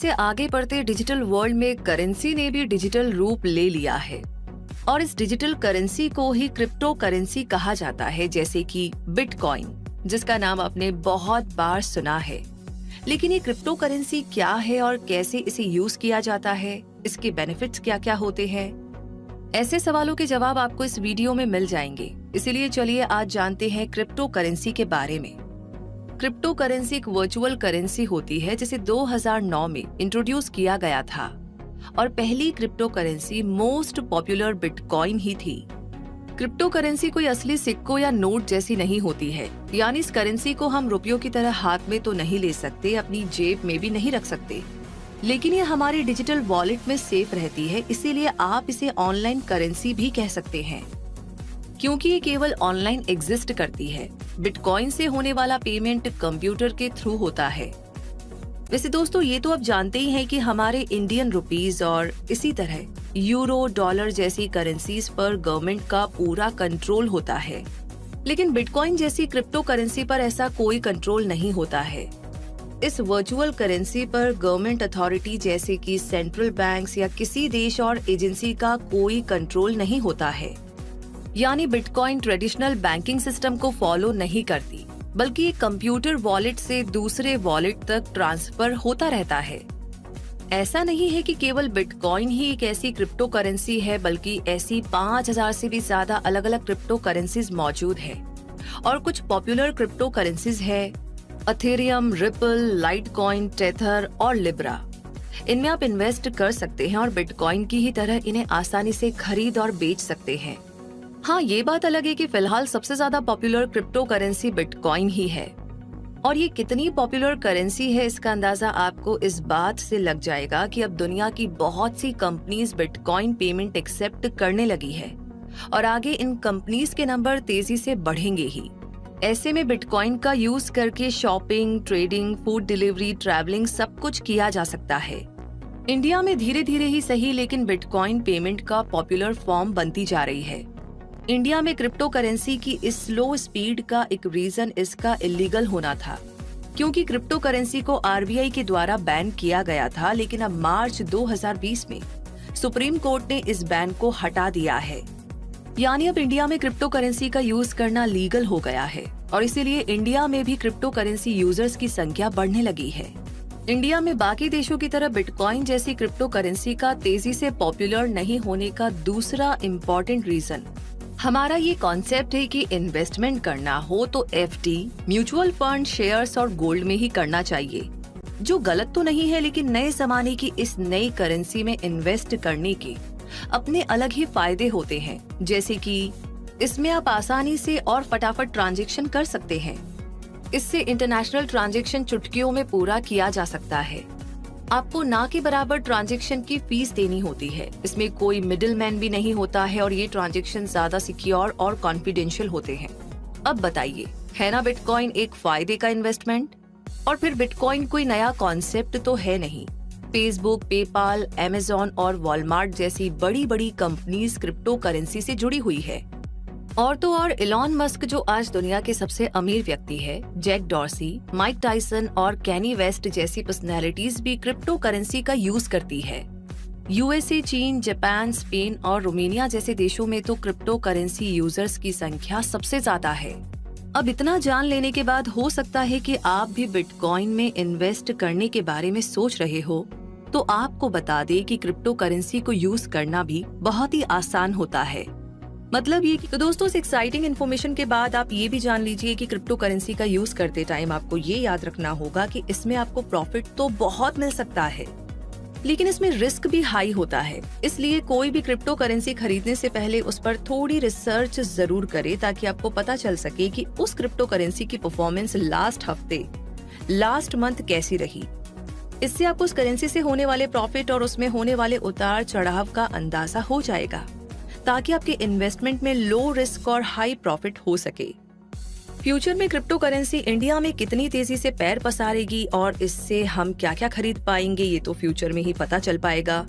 जैसे आगे बढ़ते डिजिटल वर्ल्ड में करेंसी ने भी डिजिटल रूप ले लिया है और इस डिजिटल करेंसी को ही क्रिप्टो करेंसी कहा जाता है, जैसे कि बिटकॉइन, जिसका नाम आपने बहुत बार सुना है। लेकिन ये क्रिप्टो करेंसी क्या है और कैसे इसे यूज किया जाता है, इसके बेनिफिट्स क्या क्या होते हैं, ऐसे सवालों के जवाब आपको इस वीडियो में मिल जाएंगे। इसीलिए चलिए आज जानते हैं क्रिप्टो करेंसी के बारे में। क्रिप्टो करेंसी एक वर्चुअल करेंसी होती है जिसे 2009 में इंट्रोड्यूस किया गया था और पहली crypto currency most popular bitcoin ही थी। क्रिप्टो करेंसी कोई असली सिक्कों या नोट जैसी नहीं होती है, यानी इस करेंसी को हम रुपयों की तरह हाथ में तो नहीं ले सकते, अपनी जेब में भी नहीं रख सकते, लेकिन ये हमारी डिजिटल वॉलेट में सेफ रहती है। इसीलिए आप इसे ऑनलाइन करेंसी भी कह सकते हैं, क्योंकि ये केवल ऑनलाइन एग्जिस्ट करती है। बिटकॉइन से होने वाला पेमेंट कंप्यूटर के थ्रू होता है। वैसे दोस्तों, ये तो आप जानते ही हैं कि हमारे इंडियन रुपीस और इसी तरह यूरो, डॉलर जैसी करेंसीज पर गवर्नमेंट का पूरा कंट्रोल होता है, लेकिन बिटकॉइन जैसी क्रिप्टो करेंसी पर ऐसा कोई कंट्रोल नहीं होता है। इस वर्चुअल करेंसी पर गवर्नमेंट अथॉरिटी जैसे कि सेंट्रल बैंक्स या किसी देश और एजेंसी का कोई कंट्रोल नहीं होता है। यानी बिटकॉइन ट्रेडिशनल बैंकिंग सिस्टम को फॉलो नहीं करती, बल्कि एक कंप्यूटर वॉलेट से दूसरे वॉलेट तक ट्रांसफर होता रहता है। ऐसा नहीं है कि केवल बिटकॉइन ही एक ऐसी क्रिप्टो करेंसी है, बल्कि ऐसी 5000 से भी ज्यादा अलग अलग क्रिप्टो करेंसीज मौजूद है। और कुछ पॉपुलर क्रिप्टो करेंसीज है अथेरियम, रिपल, लाइटकॉइन, टेथर और लिब्रा। इनमें आप इन्वेस्ट कर सकते हैं और बिटकॉइन की ही तरह इन्हें आसानी से खरीद और बेच सकते हैं। हाँ, ये बात अलग है कि फिलहाल सबसे ज्यादा पॉपुलर क्रिप्टो करेंसी बिटकॉइन ही है। और ये कितनी पॉपुलर करेंसी है, इसका अंदाजा आपको इस बात से लग जाएगा कि अब दुनिया की बहुत सी कंपनीज बिटकॉइन पेमेंट एक्सेप्ट करने लगी है और आगे इन कंपनीज के नंबर तेजी से बढ़ेंगे ही। ऐसे में बिटकॉइन का यूज करके shopping, trading, food delivery, travelling सब कुछ किया जा सकता है। इंडिया में धीरे धीरे ही सही, लेकिन बिटकॉइन पेमेंट का पॉपुलर फॉर्म बनती जा रही है। इंडिया में क्रिप्टो करेंसी की इस स्लो स्पीड का एक रीजन इसका इलीगल होना था, क्योंकि क्रिप्टो करेंसी को आरबीआई के द्वारा बैन किया गया था। लेकिन अब मार्च 2020 में सुप्रीम कोर्ट ने इस बैन को हटा दिया है, यानी अब इंडिया में क्रिप्टो करेंसी का यूज करना लीगल हो गया है और इसीलिए इंडिया में भी क्रिप्टो करेंसी यूजर्स की संख्या बढ़ने लगी है। इंडिया में बाकी देशों की तरह बिटकॉइन जैसी क्रिप्टो करेंसी का तेजी से पॉपुलर नहीं होने का दूसरा इम्पोर्टेंट रीजन हमारा ये कॉन्सेप्ट है कि इन्वेस्टमेंट करना हो तो एफडी, म्यूचुअल फंड, शेयर्स और गोल्ड में ही करना चाहिए, जो गलत तो नहीं है, लेकिन नए जमाने की इस नई करेंसी में इन्वेस्ट करने के अपने अलग ही फायदे होते हैं। जैसे कि इसमें आप आसानी से और फटाफट ट्रांजैक्शन कर सकते हैं। इससे इंटरनेशनल ट्रांजैक्शन चुटकियों में पूरा किया जा सकता है। आपको ना के बराबर ट्रांजैक्शन की फीस देनी होती है। इसमें कोई मिडिल मैन भी नहीं होता है और ये ट्रांजैक्शन ज्यादा सिक्योर और कॉन्फिडेंशियल होते हैं। अब बताइए, है ना बिटकॉइन एक फायदे का इन्वेस्टमेंट? और फिर बिटकॉइन कोई नया कॉन्सेप्ट तो है नहीं। फेसबुक, पेपाल, अमेज़न और वॉलमार्ट जैसी बड़ी बड़ी कंपनीज क्रिप्टो करेंसी से जुड़ी हुई है। और तो और इलॉन मस्क, जो आज दुनिया के सबसे अमीर व्यक्ति है, जैक डॉर्सी, माइक टायसन और कैनी वेस्ट जैसी पर्सनैलिटीज भी क्रिप्टो करेंसी का यूज करती है। यूएसए, चीन, जापान, स्पेन और रोमानिया जैसे देशों में तो क्रिप्टो करेंसी यूजर्स की संख्या सबसे ज्यादा है। अब इतना जान लेने के बाद हो सकता है कि आप भी बिटकॉइन में इन्वेस्ट करने के बारे में सोच रहे हो, तो आपको बता दे कि क्रिप्टो करेंसी को यूज करना भी बहुत ही आसान होता है। मतलब ये कि तो दोस्तों, इस एक्साइटिंग इन्फॉर्मेशन के बाद आप ये भी जान लीजिए कि क्रिप्टो करेंसी का यूज करते टाइम आपको ये याद रखना होगा कि इसमें आपको प्रॉफिट तो बहुत मिल सकता है, लेकिन इसमें रिस्क भी हाई होता है। इसलिए कोई भी क्रिप्टो करेंसी खरीदने से पहले उस पर थोड़ी रिसर्च जरूर करे, ताकि आपको पता चल सके कि उस क्रिप्टो करेंसी की परफॉर्मेंस लास्ट हफ्ते, लास्ट मंथ कैसी रही। इससे आपको उस करेंसी से होने वाले प्रॉफिट और उसमें होने वाले उतार चढ़ाव का अंदाजा हो जाएगा, ताकि आपके इन्वेस्टमेंट में लो रिस्क और हाई प्रॉफिट हो सके। फ्यूचर में क्रिप्टो करेंसी इंडिया में कितनी तेजी से पैर पसारेगी और इससे हम क्या क्या खरीद पाएंगे, ये तो फ्यूचर में ही पता चल पाएगा।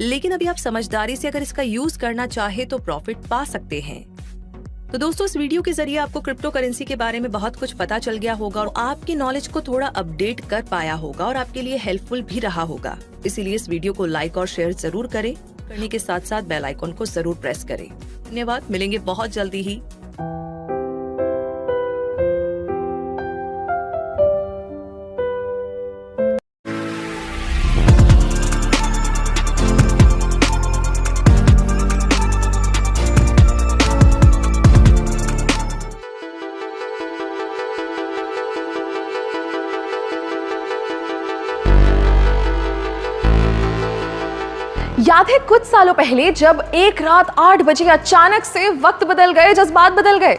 लेकिन अभी आप समझदारी से अगर इसका यूज करना चाहे तो प्रॉफिट पा सकते हैं। तो दोस्तों, इस वीडियो के जरिए आपको क्रिप्टो करेंसी के बारे में बहुत कुछ पता चल गया होगा और आपकी नॉलेज को थोड़ा अपडेट कर पाया होगा और आपके लिए हेल्पफुल भी रहा होगा। इसीलिए इस वीडियो को लाइक और शेयर जरूर करें। करने के साथ साथ बेल आइकन को जरूर प्रेस करें। धन्यवाद, मिलेंगे बहुत जल्दी ही। याद है कुछ सालों पहले जब एक रात 8 बजे अचानक से वक्त बदल गए, जज्बात बदल गए।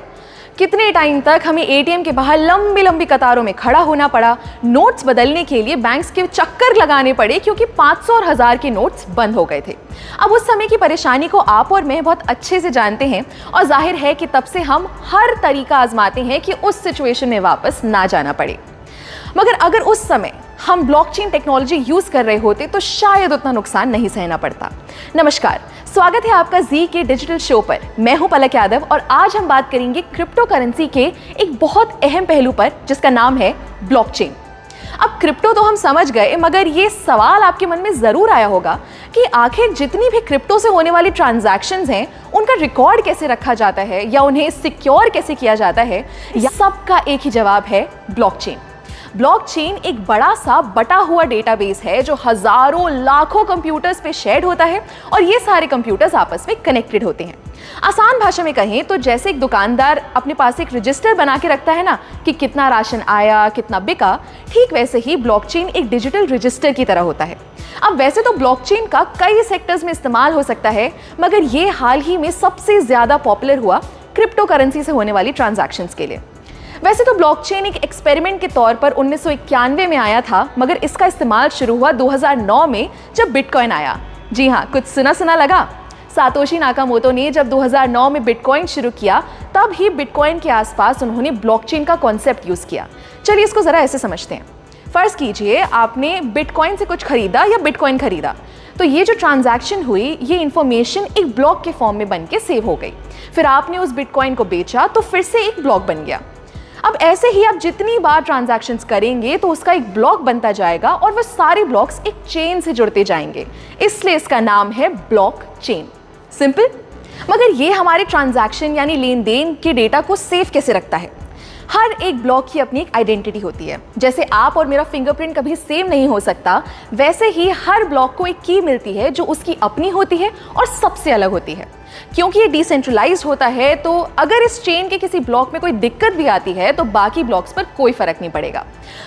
कितने टाइम तक हमें एटीएम के बाहर लंबी लंबी कतारों में खड़ा होना पड़ा, नोट्स बदलने के लिए बैंक्स के चक्कर लगाने पड़े क्योंकि 500 और 1000 के नोट्स बंद हो गए थे। अब उस समय की परेशानी को आप और मैं बहुत अच्छे से जानते हैं और जाहिर है कि तब से हम हर तरीका आजमाते हैं कि उस सिचुएशन में वापस ना जाना पड़े। मगर अगर उस समय हम ब्लॉकचेन टेक्नोलॉजी यूज कर रहे होते तो शायद उतना नुकसान नहीं सहना पड़ता। नमस्कार, स्वागत है आपका जी के डिजिटल शो पर। मैं हूं पलक यादव और आज हम बात करेंगे क्रिप्टो करेंसी के एक बहुत अहम पहलू पर जिसका नाम है ब्लॉकचेन। अब क्रिप्टो तो हम समझ गए, मगर ये सवाल आपके मन में जरूर आया होगा कि आखिर जितनी भी क्रिप्टो से होने वाली ट्रांजैक्शंस हैं उनका रिकॉर्ड कैसे रखा जाता है या उन्हें सिक्योर कैसे किया जाता है। या सबका एक ही जवाब है, ब्लॉकचेन। ब्लॉकचेन एक बड़ा सा बटा हुआ डेटाबेस है जो हजारों लाखों कंप्यूटर्स पे शेयर होता है और ये सारे कंप्यूटर्स आपस में कनेक्टेड होते हैं। आसान भाषा में कहें तो जैसे एक दुकानदार अपने पास एक रजिस्टर बना के रखता है ना कि कितना राशन आया, कितना बिका, ठीक वैसे ही ब्लॉकचेन एक डिजिटल रजिस्टर की तरह होता है। अब वैसे तो ब्लॉकचेन का कई सेक्टर्स में इस्तेमाल हो सकता है, मगर ये हाल ही में सबसे ज्यादा पॉपुलर हुआ क्रिप्टो करेंसी से होने वाली ट्रांजैक्शंस के लिए। वैसे तो ब्लॉकचेन एक एक्सपेरिमेंट के तौर पर 1991 में आया था, मगर इसका इस्तेमाल शुरू हुआ 2009 में जब बिटकॉइन आया। जी हाँ, कुछ सुना सुना लगा। सातोशी नाकामोटो ने जब 2009 में बिटकॉइन शुरू किया तब ही बिटकॉइन के आसपास उन्होंने ब्लॉकचेन का कॉन्सेप्ट यूज किया। चलिए इसको जरा ऐसे समझते हैं। फर्ज कीजिए आपने बिटकॉइन से कुछ खरीदा या बिटकॉइन खरीदा, तो ये जो ट्रांजैक्शन हुई ये इंफॉर्मेशन एक ब्लॉक के फॉर्म में बन के सेव हो गई। फिर आपने उस बिटकॉइन को बेचा तो फिर से एक ब्लॉक बन गया। अब ऐसे ही आप जितनी बार ट्रांजैक्शंस करेंगे तो उसका एक ब्लॉक बनता जाएगा और वह सारे ब्लॉक्स एक चेन से जुड़ते जाएंगे, इसलिए इसका नाम है ब्लॉकचेन। सिंपल। मगर ये हमारे ट्रांजैक्शन यानी लेन देन के डेटा को सेव कैसे रखता है? हर एक ब्लॉक की अपनी एक आइडेंटिटी होती है। जैसे आप और मेरा फिंगरप्रिंट कभी सेम नहीं हो सकता, वैसे ही हर ब्लॉक को एक की मिलती है जो उसकी अपनी होती है और सबसे अलग होती है। क्योंकि ये डिसेंट्रलाइज्ड होता है तो अगर इस चेन के किसी ब्लॉक में कोई दिक्कत भी आती है तो बाकी ब्लॉक्स पर कोई फर्क नहीं पड़ेगा।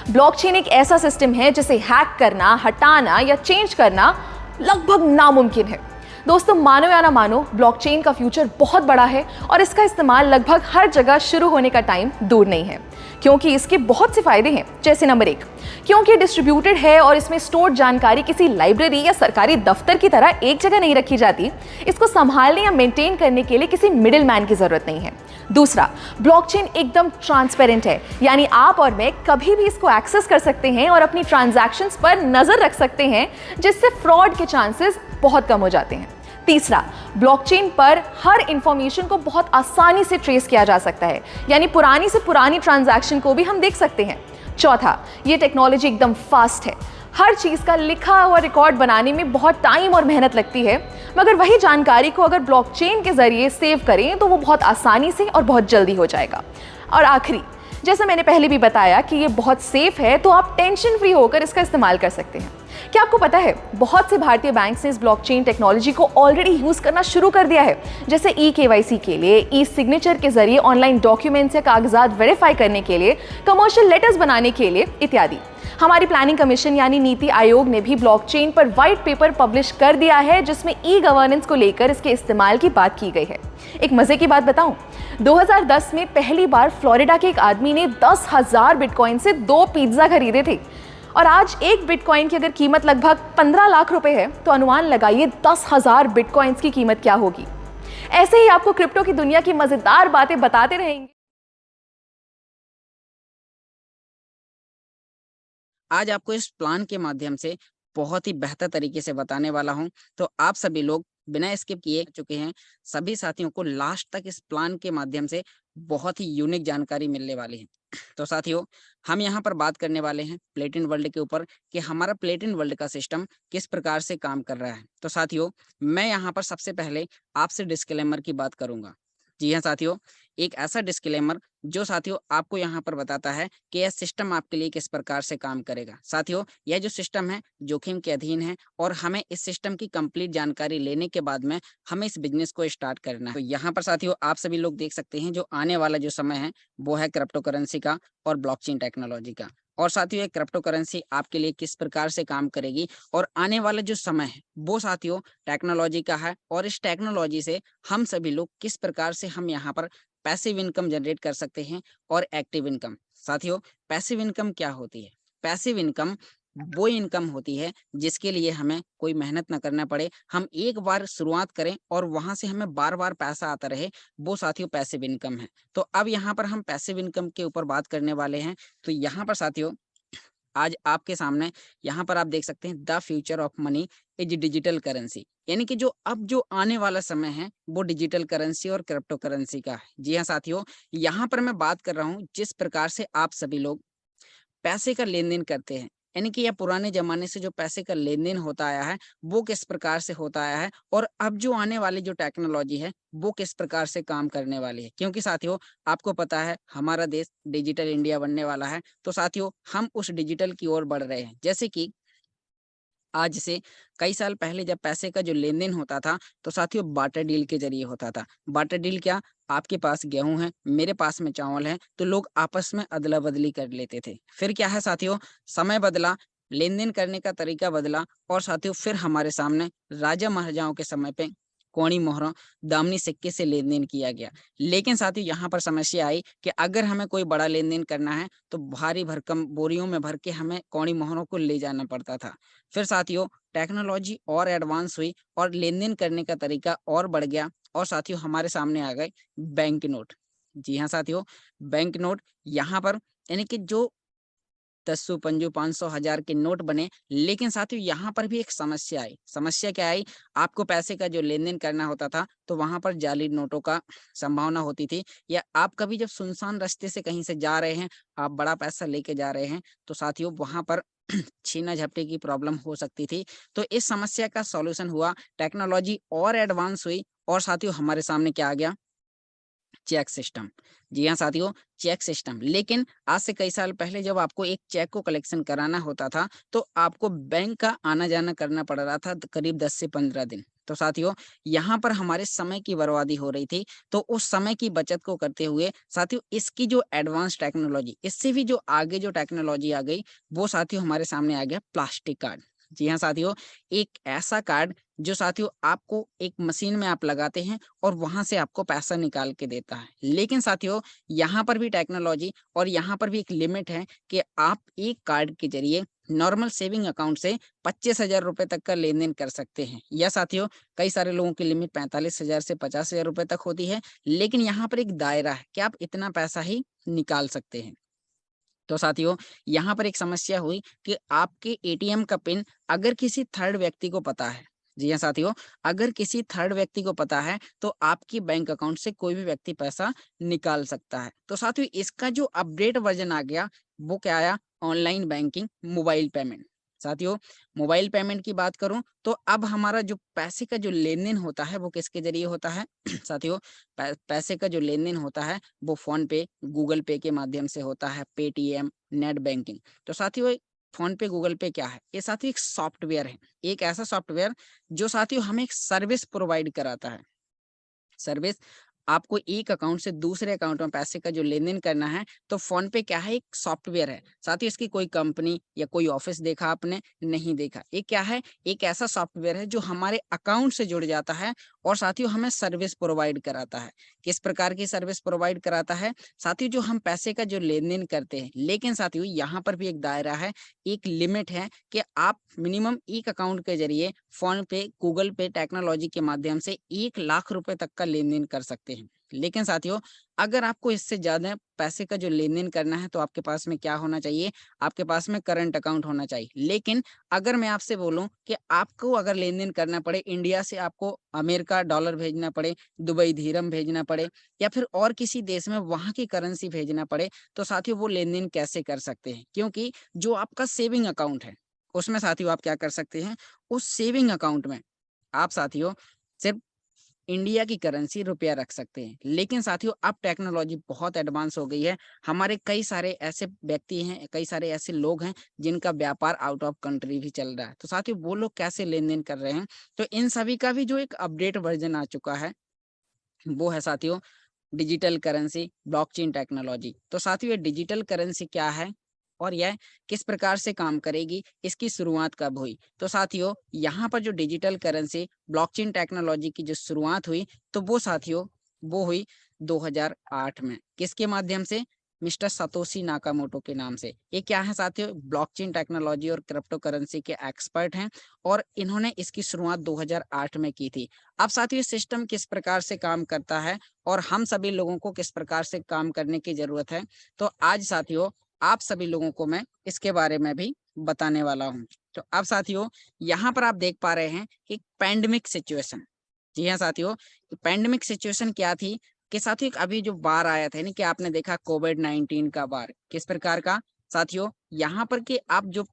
ब्लॉकचेन एक ऐसा सिस्टम है जिसे हैक करना, हटाना या चेंज करना लगभग नामुमकिन है। दोस्तों, मानो या ना मानो, ब्लॉकचेन का फ्यूचर बहुत बड़ा है और इसका इस्तेमाल लगभग हर जगह शुरू होने का टाइम दूर नहीं है, क्योंकि इसके बहुत से फायदे हैं। जैसे नंबर 1, क्योंकि डिस्ट्रीब्यूटेड है और इसमें स्टोर्ड जानकारी किसी लाइब्रेरी या सरकारी दफ्तर की तरह एक जगह नहीं रखी जाती। इसको संभालने या मेंटेन करने के लिए किसी मिडिल मैन की जरूरत नहीं है। दूसरा, ब्लॉकचेन एकदम ट्रांसपेरेंट है, यानी आप और मैं कभी भी इसको एक्सेस कर सकते हैं और अपनी ट्रांजैक्शंस पर नजर रख सकते हैं, जिससे फ्रॉड के चांसेस बहुत कम हो जाते हैं। तीसरा, ब्लॉकचेन पर हर इंफॉर्मेशन को बहुत आसानी से ट्रेस किया जा सकता है, यानी पुरानी से पुरानी ट्रांजैक्शन को भी हम देख सकते हैं। चौथा, ये टेक्नोलॉजी एकदम फास्ट है। हर चीज का लिखा हुआ रिकॉर्ड बनाने में बहुत टाइम और मेहनत लगती है, मगर वही जानकारी को अगर ब्लॉकचेन के जरिए सेव करें तो वो बहुत आसानी से और बहुत जल्दी हो जाएगा। और आखिरी, जैसा मैंने पहले भी बताया कि ये बहुत सेफ है, तो आप टेंशन फ्री होकर इसका इस्तेमाल कर सकते हैं। क्या आपको पता है, बहुत से भारतीय बैंक्स ने इस ब्लॉकचेन टेक्नोलॉजी को ऑलरेडी यूज करना शुरू कर दिया है, जैसे ई-केवाईसी के लिए, ई सिग्नेचर के जरिए ऑनलाइन डॉक्यूमेंट्स या कागजात वेरीफाई करने के लिए, कमर्शियल लेटर्स बनाने के लिए इत्यादि। हमारी प्लानिंग कमीशन यानी नीति आयोग ने भी ब्लॉकचेन पर व्हाइट पेपर पब्लिश कर दिया है, जिसमें ई गवर्नेंस को लेकर इसके इस्तेमाल की बात की गई है। एक मजे की बात बताऊं, 2010 में पहली बार फ्लोरिडा के एक आदमी ने 10,000 बिटकॉइन से 2 पिज्जा खरीदे थे, और आज एक बिटकॉइन की अगर कीमत लगभग 15 लाख रुपए है तो अनुमान लगाइए 10,000 बिटकॉइंस की कीमत क्या होगी। ऐसे ही आपको क्रिप्टो की दुनिया की मजेदार बातें बताते रहेंगे। आज आपको इस प्लान के माध्यम से बहुत ही बेहतर तरीके से बताने वाला हूं, तो आप सभी लोग बिना स्किप किए चुके हैं, सभी साथियों को लास्ट तक इस प्लान के माध्यम से बहुत ही यूनिक जानकारी मिलने वाली है। तो साथियों, हम यहाँ पर बात करने वाले हैं प्लेटिन वर्ल्ड के ऊपर कि हमारा प्लेटिन वर्ल्ड का सिस्टम किस प्रकार से काम कर रहा है। तो साथियों, मैं यहाँ पर सबसे पहले आपसे डिस्क्लेमर की बात करूंगा। जी हाँ साथियों, एक ऐसा डिस्क्लेमर जो साथियों आपको यहाँ पर बताता है कि यह सिस्टम आपके लिए किस प्रकार से काम करेगा। साथियों, यह जो सिस्टम है जोखिम के अधीन है और हमें इस सिस्टम की कंप्लीट जानकारी लेने के बाद में हमें इस बिजनेस को स्टार्ट करना है। तो यहाँ पर साथियों आप सभी लोग देख सकते हैं जो आने वाला जो समय है वो है क्रिप्टो करेंसी का और ब्लॉकचेन टेक्नोलॉजी का। और साथियों, ये क्रिप्टो करेंसी आपके लिए किस प्रकार से काम करेगी और आने वाला जो समय है वो साथियों टेक्नोलॉजी का है, और इस टेक्नोलॉजी से हम सभी लोग किस प्रकार से हम यहाँ पर पैसिव इनकम जनरेट कर सकते हैं और एक्टिव इनकम। साथियों, पैसिव इनकम क्या होती है? पैसिव इनकम वो इनकम होती है जिसके लिए हमें कोई मेहनत ना करना पड़े, हम एक बार शुरुआत करें और वहां से हमें बार बार पैसा आता रहे, वो साथियों पैसिव इनकम है। तो अब यहाँ पर हम पैसिव इनकम के ऊपर बात करने वाले हैं। तो यहाँ पर साथियों आज आपके सामने यहाँ पर आप देख सकते हैं the future of money is digital currency, यानी कि जो अब जो आने वाला समय है वो डिजिटल करेंसी और क्रिप्टो करेंसी का है। जी हाँ साथियों, यहाँ पर मैं बात कर रहा हूँ जिस प्रकार से आप सभी लोग पैसे का लेन-देन करते हैं, यानी कि यह पुराने ज़माने से जो पैसे का लेन-देन होता आया है, वो किस प्रकार से होता आया है और अब जो आने वाली जो टेक्नोलॉजी है, वो किस प्रकार से काम करने वाली है। क्योंकि साथियों, आपको पता है हमारा देश डिजिटल इंडिया बनने वाला है, तो साथियों हम उस डिजिटल की ओर बढ़ रहे हैं। जैसे कि आज से कई साल पहले जब पैसे का जो लेन-देन होता था, तो साथियों बार्टर डील के ज़रिए होता था। बार्टर डील क्या? आपके पास गेहूँ है, मेरे पास में चावल है, तो लोग आपस में अदला-बदली कर लेते थे। फिर क्या है साथियों, समय बदला, लेन-देन करने का तरीका बदला और साथियों फिर हमारे सामने राजा-महाराजाओं के समय पे कौड़ी मोहरों, दामनी सिक्के से लेन-देन किया गया। लेकिन साथियों यहाँ पर समस्या आई कि अगर हमें कोई बड़ा लेन-देन करना है, तो भारी भरकम बोरियों में भर के हमें कौड़ी मोहरों को ले जाना पड़ता था। फिर साथियों टेक्नोलॉजी और एडवांस हुई और लेन-देन करने का तरीका और बढ़ गया और साथियों हमारे सामने आ गए बैंक नोट। जी हाँ साथियों, बैंक नोट यहाँ पर यानी कि जो 10 पंजो 500 1000 के नोट बने, लेकिन साथियों यहाँ पर भी एक समस्या आई। समस्या क्या आई? आपको पैसे का जो लेन-देन करना होता था, तो वहाँ पर जाली नोटों का संभावना होती थी, या आप कभी जब सुनसान रास्ते से कहीं से जा रहे हैं, आप बड़ा पैसा लेके जा रहे हैं, तो साथियों वहाँ पर छीना-झपटी की प्रॉब्लम हो सकती थी। तो इस समस्या का सॉल्यूशन हुआ, टेक्नोलॉजी और एडवांस हुई और साथियों हमारे सामने क्या आ गया? Check system. जी हाँ साथियों, चेक सिस्टम। लेकिन आज से कई साल पहले जब आपको एक चेक को कलेक्शन कराना होता था, तो आपको बैंक का आना-जाना करना पड़ रहा था करीब 10 से 15 दिन। तो साथियों, यहाँ पर हमारे समय की बर्बादी हो रही थी, तो उस समय की बचत को करते हुए साथियों इसकी जो एडवांस टेक्नोलॉजी, इससे भी जो आगे जो टेक्नोलॉजी आ गई, वो साथियों हमारे सामने आ गया प्लास्टिक कार्ड। जी हाँ साथियों, एक ऐसा कार्ड जो साथियों आपको एक मशीन में आप लगाते हैं और वहाँ से आपको पैसा निकाल के देता है। लेकिन साथियों यहाँ पर भी टेक्नोलॉजी और यहाँ पर भी एक लिमिट है कि आप एक कार्ड के ज़रिए नॉर्मल सेविंग अकाउंट से 25,000 रुपए तक का लेन-देन कर सकते हैं। या साथियों कई सारे लोगों की लिमिट 45,000 से 50,000 रुपए तक होती है, लेकिन यहाँ पर एक दायरा है कि आप इतना पैसा ही निकाल सकते हैं। तो साथियों यहाँ पर एक समस्या हुई कि आपके एटीएम का पिन अगर किसी थर्ड व्यक्ति को पता है, जी हाँ साथियों, अगर किसी थर्ड व्यक्ति को पता है तो आपकी बैंक अकाउंट से कोई भी व्यक्ति पैसा निकाल सकता है। तो साथियों इसका जो अपडेट वर्जन आ गया वो क्या आया? Online banking, mobile payment. साथियों मोबाइल पेमेंट की बात करूं तो अब हमारा जो पैसे का जो लेन-देन होता है वो किसके जरिए होता है? साथियों पैसे का जो लेन-देन होता है वो फ़ोन पे, गूगल पे के माध्यम से होता है, पेटीएम, नेट बैंकिंग। तो साथियों फ़ोन पे, गूगल पे क्या है? ये साथियों एक सॉफ्टवेयर है, एक ऐसा सॉफ्टवेयर जो साथियों हमें एक सर्विस प्रोवाइड कराता है। सर्विस आपको एक अकाउंट से दूसरे अकाउंट में पैसे का जो लेन-देन करना है, तो फ़ोन पे क्या है? एक सॉफ्टवेयर है। साथ ही इसकी कोई कंपनी या कोई ऑफ़िस देखा आपने? नहीं देखा। ये क्या है? एक ऐसा सॉफ्टवेयर है जो हमारे अकाउंट से जुड़ जाता है और साथियों हमें सर्विस प्रोवाइड कराता है। किस प्रकार की सर्विस प्रोवाइड कराता है? साथियों जो हम पैसे का जो लेन-देन करते हैं, लेकिन साथियों यहाँ पर भी एक दायरा है, एक लिमिट है कि आप मिनिमम एक अकाउंट के ज़रिए फ़ोन पे, गूगल पे टेक्नोलॉजी के माध्यम से 1 लाख रुपए तक का लेन-देन कर सकते हैं। लेकिन साथियों, अगर आपको इससे ज़्यादा पैसे का जो लेन-देन करना है तो आपके पास में क्या होना चाहिए? आपके पास में करंट अकाउंट होना चाहिए। लेकिन अगर मैं आपसे बोलूँ कि आपको अगर लेन-देन करना पड़े, इंडिया से आपको अमेरिका डॉलर भेजना पड़े, दुबई दिरहम भेजना पड़े या फिर और किसी देश में वहाँ की करेंसी भेजना पड़े, तो साथियों वो लेन-देन कैसे कर सकते हैं? क्योंकि जो आपका सेविंग अकाउंट है, उसमें साथियों आप क्या कर सकते हैं? उस सेविंग अकाउंट में आप साथियों सिर्फ इंडिया की करेंसी रुपया रख सकते हैं। लेकिन साथियों अब टेक्नोलॉजी बहुत एडवांस हो गई है। हमारे कई सारे ऐसे व्यक्ति हैं, कई सारे ऐसे लोग हैं जिनका व्यापार आउट ऑफ कंट्री भी चल रहा है। तो साथियों वो लोग कैसे लेन-देन कर रहे हैं? तो इन सभी का भी जो एक अपडेट वर्ज़न आ चुका है, वो है साथियों डिजिटल करेंसी, ब्लॉकचेन टेक्नोलॉजी। तो साथियों ये डिजिटल करेंसी क्या है और यह किस प्रकार से काम करेगी, इसकी शुरुआत कब हुई? तो साथियों यहाँ पर जो डिजिटल करेंसी, ब्लॉकचेन टेक्नोलॉजी की जो शुरुआत हुई, तो वो साथियों वो हुई 2008 में। किसके माध्यम से? मिस्टर सतोशी नाकामोटो के नाम से। ये क्या है साथियों? ब्लॉकचेन टेक्नोलॉजी और क्रिप्टो करेंसी के एक्सपर्ट हैं और इन्होंने इसकी शुरुआत 2008 में की थी। अब साथियों ये सिस्टम किस प्रकार से काम करता है और हम सभी लोगों को किस प्रकार से काम करने की ज़रूरत है, तो आज साथियों आप सभी लोगों को मैं इसके बारे में भी बताने वाला हूँ। तो अब साथियों यहाँ पर आप देख पा रहे हैं कि पैंडेमिक सिचुएशन, जी हाँ साथियों, पैंडेमिक सिचुएशन क्या थी कि साथियों एक अभी जो बार आया था, यानी कि आपने देखा कोविड-19 का बार, किस प्रकार का? साथियों यहाँ पर कि आप जो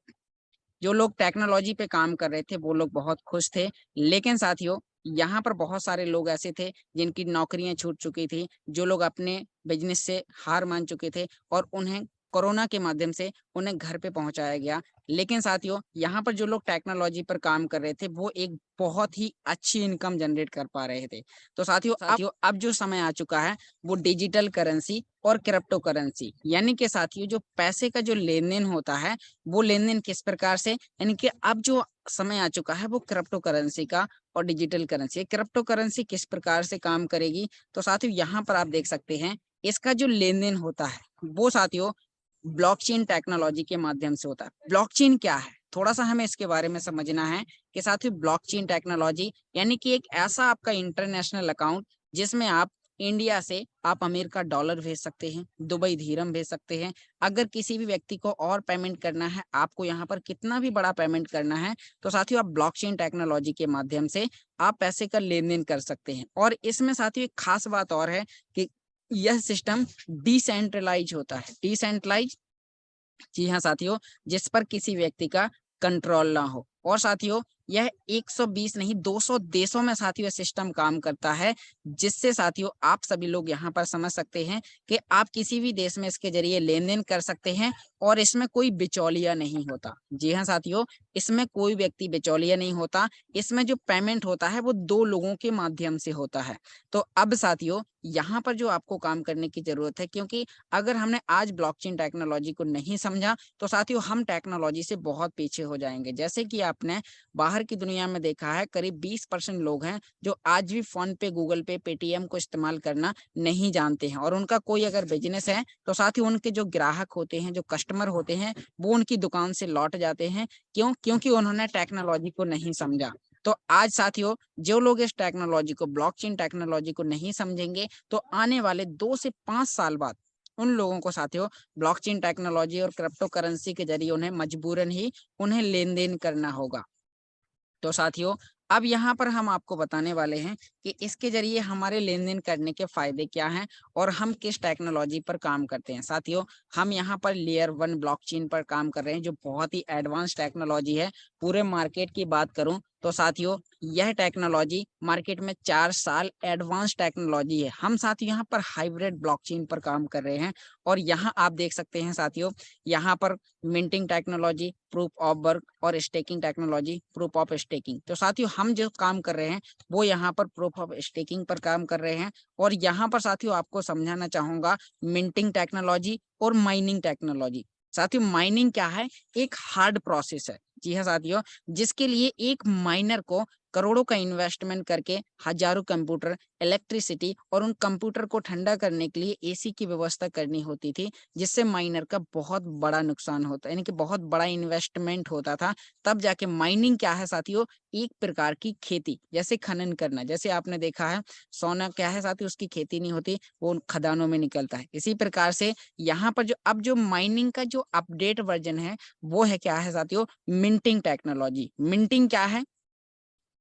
जो लोग टेक्नोलॉजी पे काम कर रहे थे वो लोग बहुत खुश थे। लेकिन साथियों यहाँ पर बहुत सारे लोग ऐसे थे जिनकी नौकरियां छूट चुकी थी, जो लोग अपने बिजनेस से हार मान चुके थे और उन्हें कोरोना के माध्यम से उन्हें घर पे पहुंचाया गया। लेकिन साथियों यहाँ पर जो लोग टेक्नोलॉजी पर काम कर रहे थे वो एक बहुत ही अच्छी इनकम जनरेट कर पा रहे थे। तो साथियों अब जो समय आ चुका है वो डिजिटल करेंसी और क्रिप्टो करेंसी, यानी कि साथियों जो पैसे का जो लेन देन होता है वो लेन देन किस प्रकार से, यानी कि अब जो समय आ चुका है वो क्रिप्टो करेंसी का और डिजिटल करेंसी। क्रिप्टो करेंसी किस प्रकार से काम करेगी, तो साथियों यहाँ पर आप देख सकते हैं इसका जो लेन देन होता है वो साथियों ब्लॉकचेन टेक्नोलॉजी के माध्यम से होता है। ब्लॉकचेन क्या है, थोड़ा सा हमें इसके बारे में समझना है कि साथियों ब्लॉकचेन टेक्नोलॉजी यानी कि एक ऐसा आपका इंटरनेशनल अकाउंट जिसमें आप इंडिया से आप अमेरिका डॉलर भेज सकते हैं, दुबई दिरहम भेज सकते हैं। अगर किसी भी व्यक्ति को और पेमेंट करना है, आपको यहाँ पर कितना भी बड़ा पेमेंट करना है, तो साथियों आप ब्लॉकचेन टेक्नोलॉजी के माध्यम से आप पैसे का लेन देन कर सकते हैं। और इसमें साथियों एक खास बात और है कि यह सिस्टम डिसेंट्रलाइज होता है। डिसेंट्रलाइज, जी हाँ साथियों, जिस पर किसी व्यक्ति का कंट्रोल ना हो। और साथियों यह 120 नहीं 200 देशों में साथियों सिस्टम काम करता है, जिससे साथियों आप सभी लोग यहाँ पर समझ सकते हैं कि आप किसी भी देश में इसके जरिए लेन देन कर सकते हैं और इसमें कोई बिचौलिया नहीं होता। जी हाँ साथियों, इसमें कोई व्यक्ति बिचौलिया नहीं होता। इसमें जो पेमेंट होता है वो दो लोगों के माध्यम से होता है। तो अब साथियों यहाँ पर जो आपको काम करने की जरूरत है, क्योंकि अगर हमने आज ब्लॉकचेन टेक्नोलॉजी को नहीं समझा तो साथियों हम टेक्नोलॉजी से बहुत पीछे हो जाएंगे। जैसे कि आपने बाहर की दुनिया में देखा है करीब 20% लोग हैं जो आज भी फोन पे, गूगल पे, पेटीएम को इस्तेमाल करना नहीं जानते हैं और उनका कोई अगर बिजनेस है तो साथियों उनके जो ग्राहक होते हैं, जो कस्टमर होते हैं, वो उनकी दुकान से लौट जाते हैं। क्यों? क्योंकि उन्होंने टेक्नोलॉजी को नहीं समझा। तो आज साथियों जो लोग इस टेक्नोलॉजी को, ब्लॉकचेन टेक्नोलॉजी को नहीं समझेंगे तो आने वाले 2 से 5 साल बाद उन लोगों को साथियों ब्लॉकचेन टेक्नोलॉजी और क्रिप्टो करेंसी के जरिए उन्हें मजबूरन ही उन्हें लेन देन करना होगा। तो साथियों अब यहाँ पर हम आपको बताने वाले हैं कि इसके जरिए हमारे लेन देन करने के फायदे क्या हैं और हम किस टेक्नोलॉजी पर काम करते हैं। साथियों हम यहाँ पर लेयर 1 ब्लॉकचेन पर काम कर रहे हैं, जो बहुत ही एडवांस टेक्नोलॉजी है। पूरे मार्केट की बात करूं तो साथियों यह टेक्नोलॉजी मार्केट में 4 साल एडवांस टेक्नोलॉजी है। हम साथियों यहाँ पर हाइब्रिड ब्लॉकचेन पर काम कर रहे हैं और यहाँ आप देख सकते हैं साथियों, यहाँ पर minting technology, proof of work और staking technology, proof of staking. तो साथियों हम जो काम कर रहे हैं वो यहाँ पर प्रूफ ऑफ स्टेकिंग पर काम कर रहे हैं। और यहाँ पर साथियों आपको समझाना चाहूंगा मिंटिंग टेक्नोलॉजी और माइनिंग टेक्नोलॉजी। साथियों माइनिंग क्या है? एक हार्ड प्रोसेस है। जी हाँ साथियों, जिसके लिए एक माइनर को करोड़ों का इन्वेस्टमेंट करके हजारों कंप्यूटर, इलेक्ट्रिसिटी और उन कंप्यूटर को ठंडा करने के लिए एसी की व्यवस्था करनी होती थी, जिससे माइनर का बहुत बड़ा नुकसान होता, यानी कि बहुत बड़ा इन्वेस्टमेंट होता था। तब जाके माइनिंग क्या है साथियों, एक प्रकार की खेती, जैसे खनन करना, जैसे आपने देखा है सोना क्या है साथियों, उसकी खेती नहीं होती, वो खदानों में निकलता है। इसी प्रकार से यहाँ पर जो अब जो माइनिंग का जो अपडेट वर्जन है वो है क्या है साथियों, मिंटिंग टेक्नोलॉजी। मिंटिंग क्या है,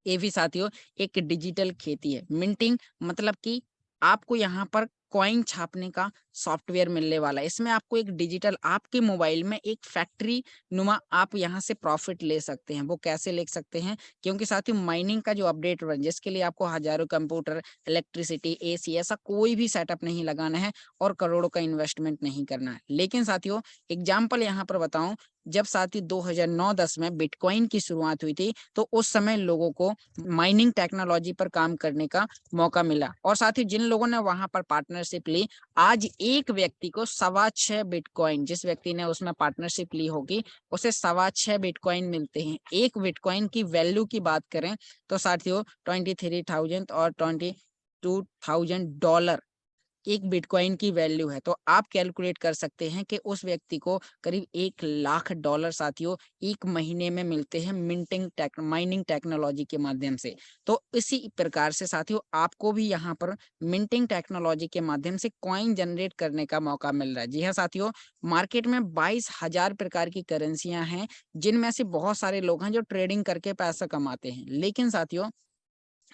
ये भी साथियों एक डिजिटल खेती है। मिंटिंग मतलब कि आपको यहाँ पर कॉइन छापने का सॉफ्टवेयर मिलने वाला है। इसमें आपको एक डिजिटल आपके मोबाइल में एक फैक्ट्री नुमा आप यहाँ से प्रॉफिट ले सकते हैं। वो कैसे ले सकते हैं, क्योंकि साथियों माइनिंग का जो अपडेट वर्जन, जिसके लिए आपको हजारों कंप्यूटर, इलेक्ट्रिसिटी, एसी ऐसा कोई भी सेटअप नहीं लगाना है और करोड़ों का इन्वेस्टमेंट नहीं करना है। लेकिन साथियों एग्जाम्पल यहाँ पर बताऊं, जब साथियों 2009-10 में बिटकॉइन की शुरुआत हुई थी, तो उस समय लोगों को माइनिंग टेक्नोलॉजी पर काम करने का मौका मिला। और साथ ही जिन लोगों ने वहां पर पार्टनरशिप ली, आज एक व्यक्ति को 6.25 बिटकॉइन, जिस व्यक्ति ने उसमें पार्टनरशिप ली होगी उसे 6.25 बिटकॉइन मिलते हैं। एक बिटकॉइन की वैल्यू की बात करें तो साथियों 23,000 और $22,000 एक बिटकॉइन की वैल्यू है। तो आप कैलकुलेट कर सकते हैं कि उस व्यक्ति को करीब $1 लाख साथियों एक महीने में मिलते हैं माइनिंग टेक्नोलॉजी के माध्यम से। तो इसी प्रकार से साथियों आपको भी यहाँ पर मिंटिंग टेक्नोलॉजी के माध्यम से कॉइन जनरेट करने का मौका मिल रहा है। जी हाँ साथियों, मार्केट में 22,000 प्रकार की करेंसियां हैं, जिनमें से बहुत सारे लोग हैं जो ट्रेडिंग करके पैसा कमाते हैं। लेकिन साथियों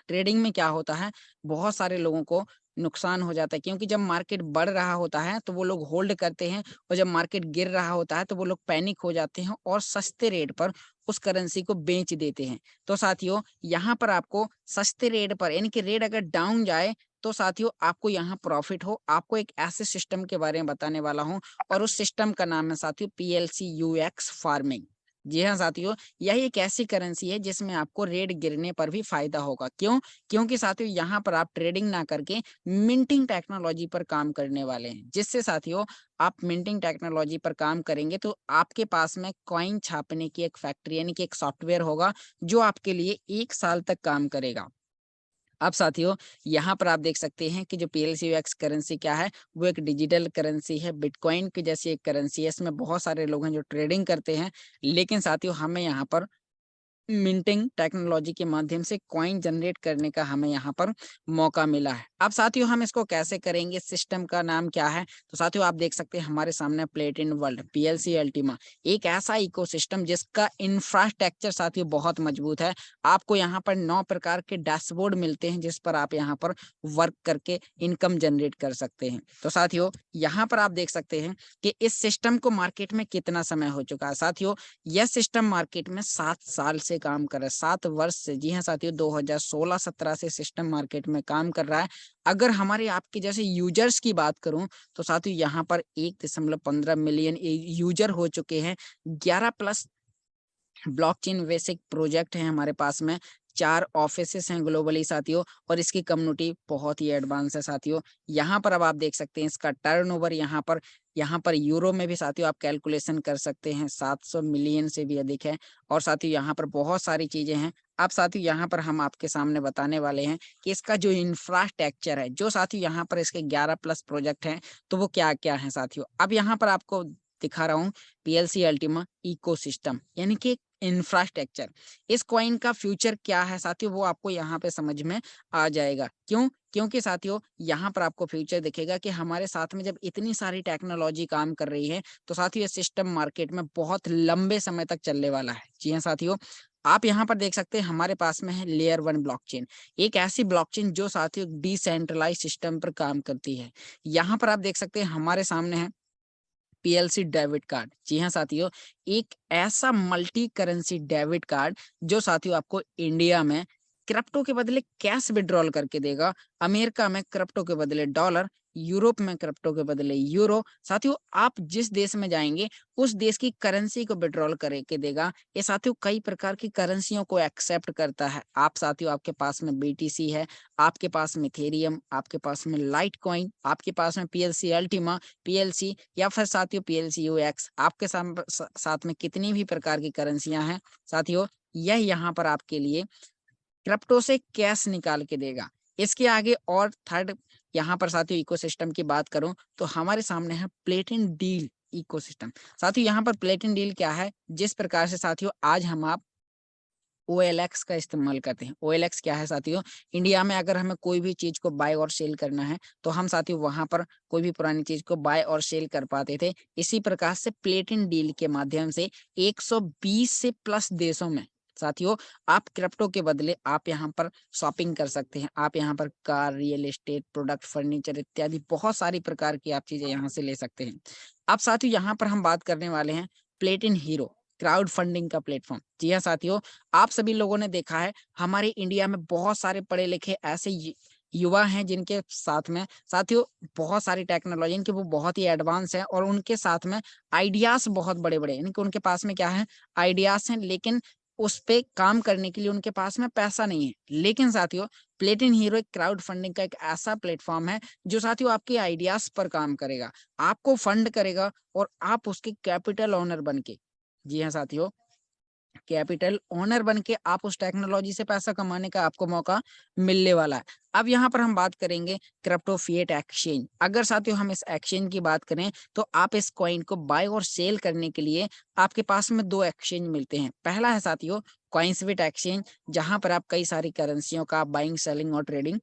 ट्रेडिंग में क्या होता है, बहुत सारे लोगों को नुकसान हो जाता है, क्योंकि जब मार्केट बढ़ रहा होता है तो वो लोग होल्ड करते हैं, और जब मार्केट गिर रहा होता है तो वो लोग पैनिक हो जाते हैं और सस्ते रेट पर उस करेंसी को बेच देते हैं। तो साथियों यहाँ पर आपको सस्ते रेट पर, यानी कि रेट अगर डाउन जाए तो साथियों आपको यहाँ प्रॉफिट हो, आपको एक ऐसे सिस्टम के बारे में बताने वाला हूँ, और उस सिस्टम का नाम है साथियों PLCUX फार्मिंग। जी हाँ साथियों, यही एक ऐसी करेंसी है जिसमें आपको रेट गिरने पर भी फायदा होगा। क्यों? क्योंकि साथियों यहाँ पर आप ट्रेडिंग ना करके मिंटिंग टेक्नोलॉजी पर काम करने वाले हैं, जिससे साथियों आप मिंटिंग टेक्नोलॉजी पर काम करेंगे तो आपके पास में कॉइन छापने की एक फैक्ट्री, यानी कि एक सॉफ्टवेयर होगा जो आपके लिए 1 साल तक काम करेगा। अब साथियों यहाँ पर आप देख सकते हैं कि जो PLCUX करेंसी क्या है, वो एक डिजिटल करेंसी है, बिटकॉइन की जैसी एक करेंसी है। इसमें बहुत सारे लोग हैं जो ट्रेडिंग करते हैं, लेकिन साथियों हमें यहाँ पर मिंटिंग टेक्नोलॉजी के माध्यम से कॉइन जनरेट करने का हमें यहाँ पर मौका मिला है। अब साथियों हम इसको कैसे करेंगे, सिस्टम का नाम क्या है, तो साथियों आप देख सकते हैं हमारे सामने प्लेटिन वर्ल्ड PLC अल्टीमा, एक ऐसा इकोसिस्टम जिसका इंफ्रास्ट्रक्चर साथियों बहुत मजबूत है। आपको यहाँ पर 9 प्रकार के डैशबोर्ड मिलते हैं, जिस पर आप यहाँ पर वर्क करके इनकम जनरेट कर सकते हैं। तो साथियों यहाँ पर आप देख सकते हैं कि इस सिस्टम को मार्केट में कितना समय हो चुका है। साथियों यह सिस्टम मार्केट में 7 साल से काम कर रहा है, 7 वर्ष से। जी हाँ साथियों 2016-17 से सिस्टम मार्केट में काम कर रहा है। अगर हमारे आपके जैसे यूजर्स की बात करूं तो साथियों यहाँ पर 1.15 मिलियन यूजर हो चुके हैं। 11+ ब्लॉकचेन बेसिक प्रोजेक्ट है हमारे पास में, 4 ऑफिसेस हैं ग्लोबली साथियों, और इसकी कम्युनिटी बहुत ही एडवांस है साथियों। यहाँ पर अब आप देख सकते हैं इसका टर्नओवर यहाँ पर यूरो में भी साथियों आप कैलकुलेशन कर सकते हैं, 700 मिलियन से भी अधिक है। और साथियों यहाँ पर बहुत सारी चीजें हैं। अब साथियों यहाँ पर हम आपके सामने बताने वाले हैं कि इसका जो इंफ्रास्ट्रक्चर है, जो साथियों यहाँ पर इसके 11+ प्रोजेक्ट हैं, तो वो क्या क्या है साथियों। अब यहाँ पर आपको दिखा रहा हूँ PLC अल्टीमा इकोसिस्टम, यानी कि इंफ्रास्ट्रक्चर। इस कॉइन का फ्यूचर क्या है साथियों, वो आपको यहाँ पे समझ में आ जाएगा। क्यों? क्योंकि साथियों यहाँ पर आपको फ्यूचर दिखेगा कि हमारे साथ में जब इतनी सारी टेक्नोलॉजी काम कर रही है, तो साथियों ये सिस्टम मार्केट में बहुत लंबे समय तक चलने वाला है। जी हाँ साथियों, आप यहाँ पर देख सकते हैं हमारे पास में है लेयर 1 ब्लॉकचेन, एक ऐसी ब्लॉकचेन जो साथियों डिसेंट्रलाइज सिस्टम पर काम करती है। यहाँ पर आप देख सकते हैं हमारे सामने है PLC डेबिट कार्ड। जी हाँ साथियों, एक ऐसा मल्टी करेंसी डेबिट कार्ड जो साथियों आपको इंडिया में क्रिप्टो के बदले कैश विड्रॉल करके देगा, अमेरिका में क्रिप्टो के बदले डॉलर, यूरोप में क्रिप्टो के बदले यूरो। साथियों आप जिस देश में जाएंगे उस देश की करेंसी को विड्रॉल करके देगा। ये साथियों कई प्रकार की करेंसियों को एक्सेप्ट करता है। आप साथियों आपके पास में BTC है, आपके पास में इथेरियम, आपके पास में लाइट कॉइन, आपके पास में PLC अल्टीमा, PLC या फिर साथियों PLCUX, आपके साथ में कितनी भी प्रकार की करेंसियां हैं साथियों, यह यहाँ पर आपके लिए क्रिप्टो से कैश निकाल के देगा। इसके आगे और थर्ड यहाँ पर साथियों इकोसिस्टम की बात करूं तो हमारे सामने है प्लेटिन डील इकोसिस्टम। साथियों यहाँ पर प्लेटिन डील क्या है, जिस प्रकार से साथियों आज हम आप OLX का इस्तेमाल करते हैं। OLX क्या है साथियों, इंडिया में अगर हमें कोई भी चीज को बाय और सेल करना है तो हम साथियों वहां पर कोई भी पुरानी चीज को बाय और सेल कर पाते थे। इसी प्रकार से प्लेटिन डील के माध्यम से 120 से प्लस देशों में साथियों आप क्रिप्टो के बदले आप यहाँ पर शॉपिंग कर सकते हैं। आप यहाँ पर car, real estate, product, furniture इत्यादि बहुत सारी प्रकार की आप चीजें यहाँ से ले सकते हैं। अब साथियों यहाँ पर हम बात करने वाले हैं प्लेटिन हीरो क्राउड फंडिंग का प्लेटफॉर्म। जी हाँ साथियों, आप सभी लोगों ने देखा है हमारे इंडिया में बहुत सारे पढ़े लिखे ऐसे युवा हैं जिनके साथ में साथियों बहुत सारी टेक्नोलॉजी इनकी वो बहुत ही एडवांस है और उनके साथ में आइडियाज बहुत बड़े बड़े, यानी कि उनके पास में क्या है आइडियाज हैं, लेकिन उस पे काम करने के लिए उनके पास में पैसा नहीं है। लेकिन साथियों प्लेटिन हीरो एक क्राउड फंडिंग का एक ऐसा प्लेटफॉर्म है जो साथियों आपके आइडियाज पर काम करेगा, आपको फंड करेगा और आप उसके कैपिटल ओनर बन के, जी हाँ साथियों, कैपिटल ओनर बन के आप उस टेक्नोलॉजी से पैसा कमाने का आपको मौका मिलने वाला है। अब यहाँ पर हम बात करेंगे क्रिप्टो फिएट एक्सचेंज। अगर साथियों हम इस एक्सचेंज की बात करें तो आप इस कॉइन को बाय और सेल करने के लिए आपके पास में 2 एक्सचेंज मिलते हैं। पहला है साथियों कॉइनस्बिट एक्सचेंज, जहां पर आप कई सारी करेंसियों का बाइंग, सेलिंग और ट्रेडिंग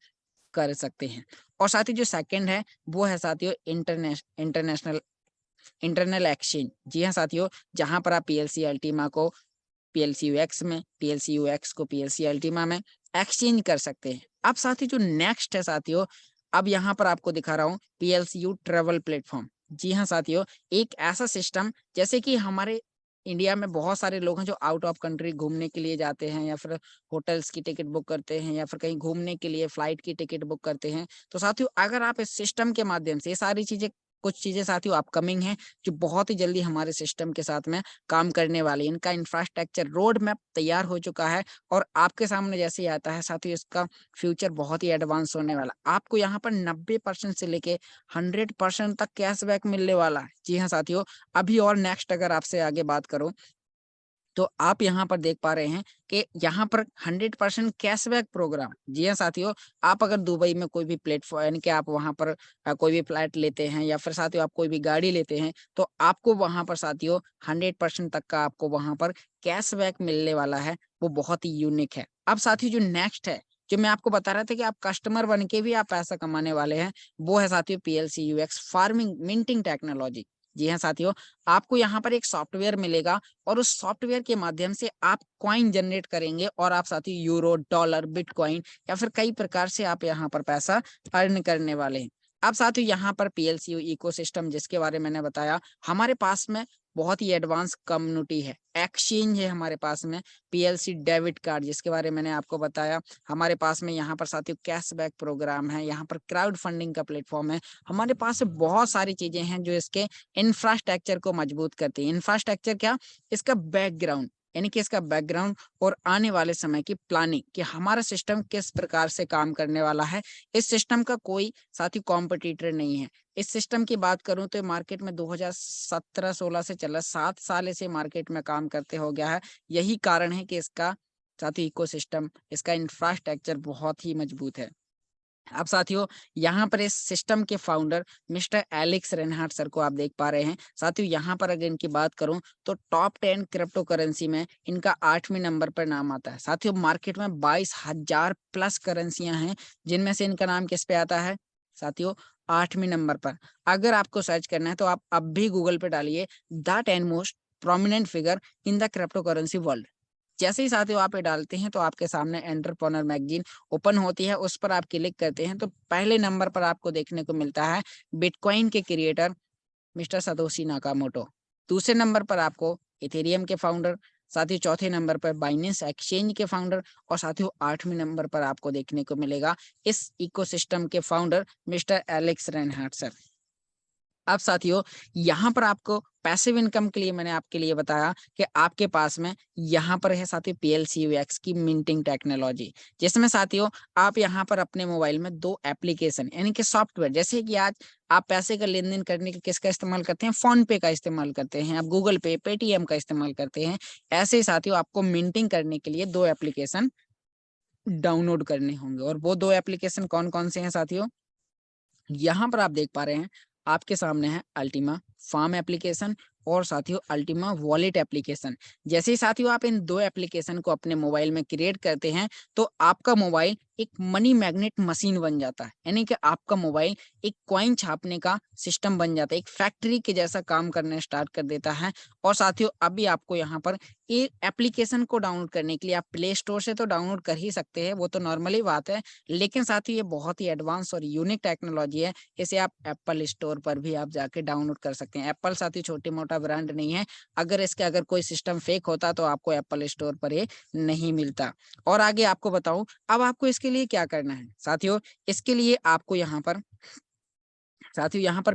कर सकते हैं। और साथ ही जो सेकंड है वो है साथियों इंटरनल एक्सचेंज। जी हाँ साथियों, जहां पर आप PLC अल्टीमा को PLC UX में, PLC UX को PLC अल्टीमा में एक्सचेंज कर सकते हैं। अब साथी जो नेक्स्ट है साथियों, अब यहाँ पर आपको दिखा रहा हूँ PLCU ट्रेवल प्लेटफॉर्म। जी हाँ साथियों, एक ऐसा सिस्टम जैसे कि हमारे इंडिया में बहुत सारे लोग हैं जो आउट ऑफ कंट्री घूमने के लिए जाते हैं या फिर होटल्स की टिकट बुक करते हैं या फिर कहीं घूमने के लिए फ्लाइट की टिकट बुक करते हैं। तो साथियों अगर आप इस सिस्टम के माध्यम से ये सारी चीजें, कुछ चीजें साथियों अपकमिंग हैं जो बहुत ही जल्दी हमारे सिस्टम के साथ में काम करने वाली है। इनका इंफ्रास्ट्रक्चर रोड मैप तैयार हो चुका है और आपके सामने जैसे ही आता है साथियों इसका फ्यूचर बहुत ही एडवांस होने वाला। आपको यहाँ पर 90% से लेके 100% तक कैशबैक मिलने वाला है। जी हाँ साथियों, अभी और नेक्स्ट अगर आपसे आगे बात करूं तो आप यहाँ पर देख पा रहे हैं कि यहाँ पर 100% कैशबैक प्रोग्राम। जी हाँ साथियों, आप अगर दुबई में कोई भी प्लेटफॉर्म, यानी कि आप वहाँ पर कोई भी फ्लाइट लेते हैं या फिर साथियों आप कोई भी गाड़ी लेते हैं तो आपको वहाँ पर साथियों 100% तक का आपको वहाँ पर कैशबैक मिलने वाला है। वो बहुत ही यूनिक है। अब साथियों जो नेक्स्ट है, जो मैं आपको बता रहा था कि आप कस्टमर बन के भी आप पैसा कमाने वाले हैं, वो है साथियों PLC UX farming minting technology. जी हाँ साथियों, आपको यहाँ पर एक सॉफ्टवेयर मिलेगा और उस सॉफ्टवेयर के माध्यम से आप कॉइन जनरेट करेंगे और आप साथियों यूरो, डॉलर, बिटकॉइन या फिर कई प्रकार से आप यहाँ पर पैसा अर्न करने वाले हैं। अब साथियों यहाँ पर PLCU इकोसिस्टम जिसके बारे में मैंने बताया, हमारे पास में बहुत ही एडवांस कम्युनिटी है, एक्सचेंज है हमारे पास में, PLC डेबिट कार्ड जिसके बारे में मैंने आपको बताया, हमारे पास में यहाँ पर साथियों कैशबैक प्रोग्राम है, यहाँ पर क्राउड फंडिंग का प्लेटफॉर्म है। हमारे पास बहुत सारी चीजें हैं जो इसके इंफ्रास्ट्रक्चर को मजबूत करती है। इंफ्रास्ट्रक्चर क्या, इसका बैकग्राउंड, यानी कि इसका बैकग्राउंड और आने वाले समय की प्लानिंग कि हमारा सिस्टम किस प्रकार से काम करने वाला है। इस सिस्टम का कोई साथी कॉम्पिटिटर नहीं है। इस सिस्टम की बात करूं तो मार्केट में 2017-16 से चला, 7 साल से मार्केट में काम करते हो गया है। यही कारण है कि इसका साथी इकोसिस्टम, इसका इंफ्रास्ट्रक्चर बहुत ही मजबूत है। अब साथियों यहाँ पर इस सिस्टम के founder mister Alex Reinhart sir को आप देख पा रहे हैं। साथियों यहाँ पर अगर इनकी बात करूं तो टॉप 10 क्रिप्टो करेंसी में इनका 8वें नंबर पर नाम आता है। साथियों मार्केट में 22,000 प्लस करेंसियां हैं जिनमें से इनका नाम किस पे आता है साथियों, 8वें नंबर पर। अगर आपको सर्च करना है तो आप अब भी गूगल पे डालिए the 10 most prominent figure in the crypto currency world. जैसे ही साथियों आप ये डालते हैं तो आपके सामने एंटरप्रेन्योर मैगजीन ओपन होती है, उस पर आप क्लिक करते हैं तो पहले नंबर पर आपको देखने को मिलता है बिटकॉइन के क्रिएटर मिस्टर सतोशी नाकामोटो। दूसरे नंबर पर आपको इथेरियम के फाउंडर, साथियों चौथे नंबर पर बाइनेंस एक्सचेंज के फाउंडर और साथियों 8वें नंबर पर आपको देखने को मिलेगा इस इकोसिस्टम के founder mister Alex Reinhart sir. अब साथियों यहाँ पर आपको पैसिव इनकम के लिए मैंने आपके लिए बताया कि आपके पास में यहाँ पर है साथियों PLC UX की मिंटिंग टेक्नोलॉजी, जिसमें साथियों आप यहाँ पर अपने मोबाइल में 2 एप्लीकेशन यानी कि सॉफ्टवेयर, जैसे कि आज आप पैसे का लेन देन करने के किसका इस्तेमाल करते हैं, फोन पे का इस्तेमाल करते हैं, आप गूगल पे, पेटीएम का इस्तेमाल करते हैं। ऐसे ही साथियों आपको मिंटिंग करने के लिए 2 एप्लीकेशन डाउनलोड करने होंगे। और वो 2 एप्लीकेशन कौन-कौन से हैं साथियों? यहाँ पर आप देख पा रहे हैं, आपके सामने है अल्टीमा फार्म एप्लीकेशन और साथियों अल्टीमा वॉलेट एप्लीकेशन। जैसे ही साथियों आप इन 2 एप्लीकेशन को अपने मोबाइल में क्रिएट करते हैं, तो आपका मोबाइल एक मनी मैग्नेट मशीन बन जाता है। यानी कि आपका मोबाइल एक कॉइन छापने का सिस्टम बन जाता है, एक फैक्ट्री के जैसा काम करना स्टार्ट कर देता है। और साथियों अभी आपको यहाँ पर ये एप्लीकेशन को डाउनलोड करने के लिए आप प्ले स्टोर से तो डाउनलोड कर ही सकते हैं, वो तो नॉर्मली बात है। लेकिन साथियों ये बहुत ही एडवांस और यूनिक टेक्नोलॉजी है, इसे आप एप्पल स्टोर पर भी आप जाके डाउनलोड कर सकते हैं। एप्पल साथियों छोटी-मोटा ब्रांड नहीं है, अगर कोई सिस्टम फेक होता तो आपको एप्पल स्टोर पर ये नहीं मिलता। और आगे आपको बताऊँ, अब आपको इसके लिए क्या करना है? साथियों इसके लिए आपको यहाँ पर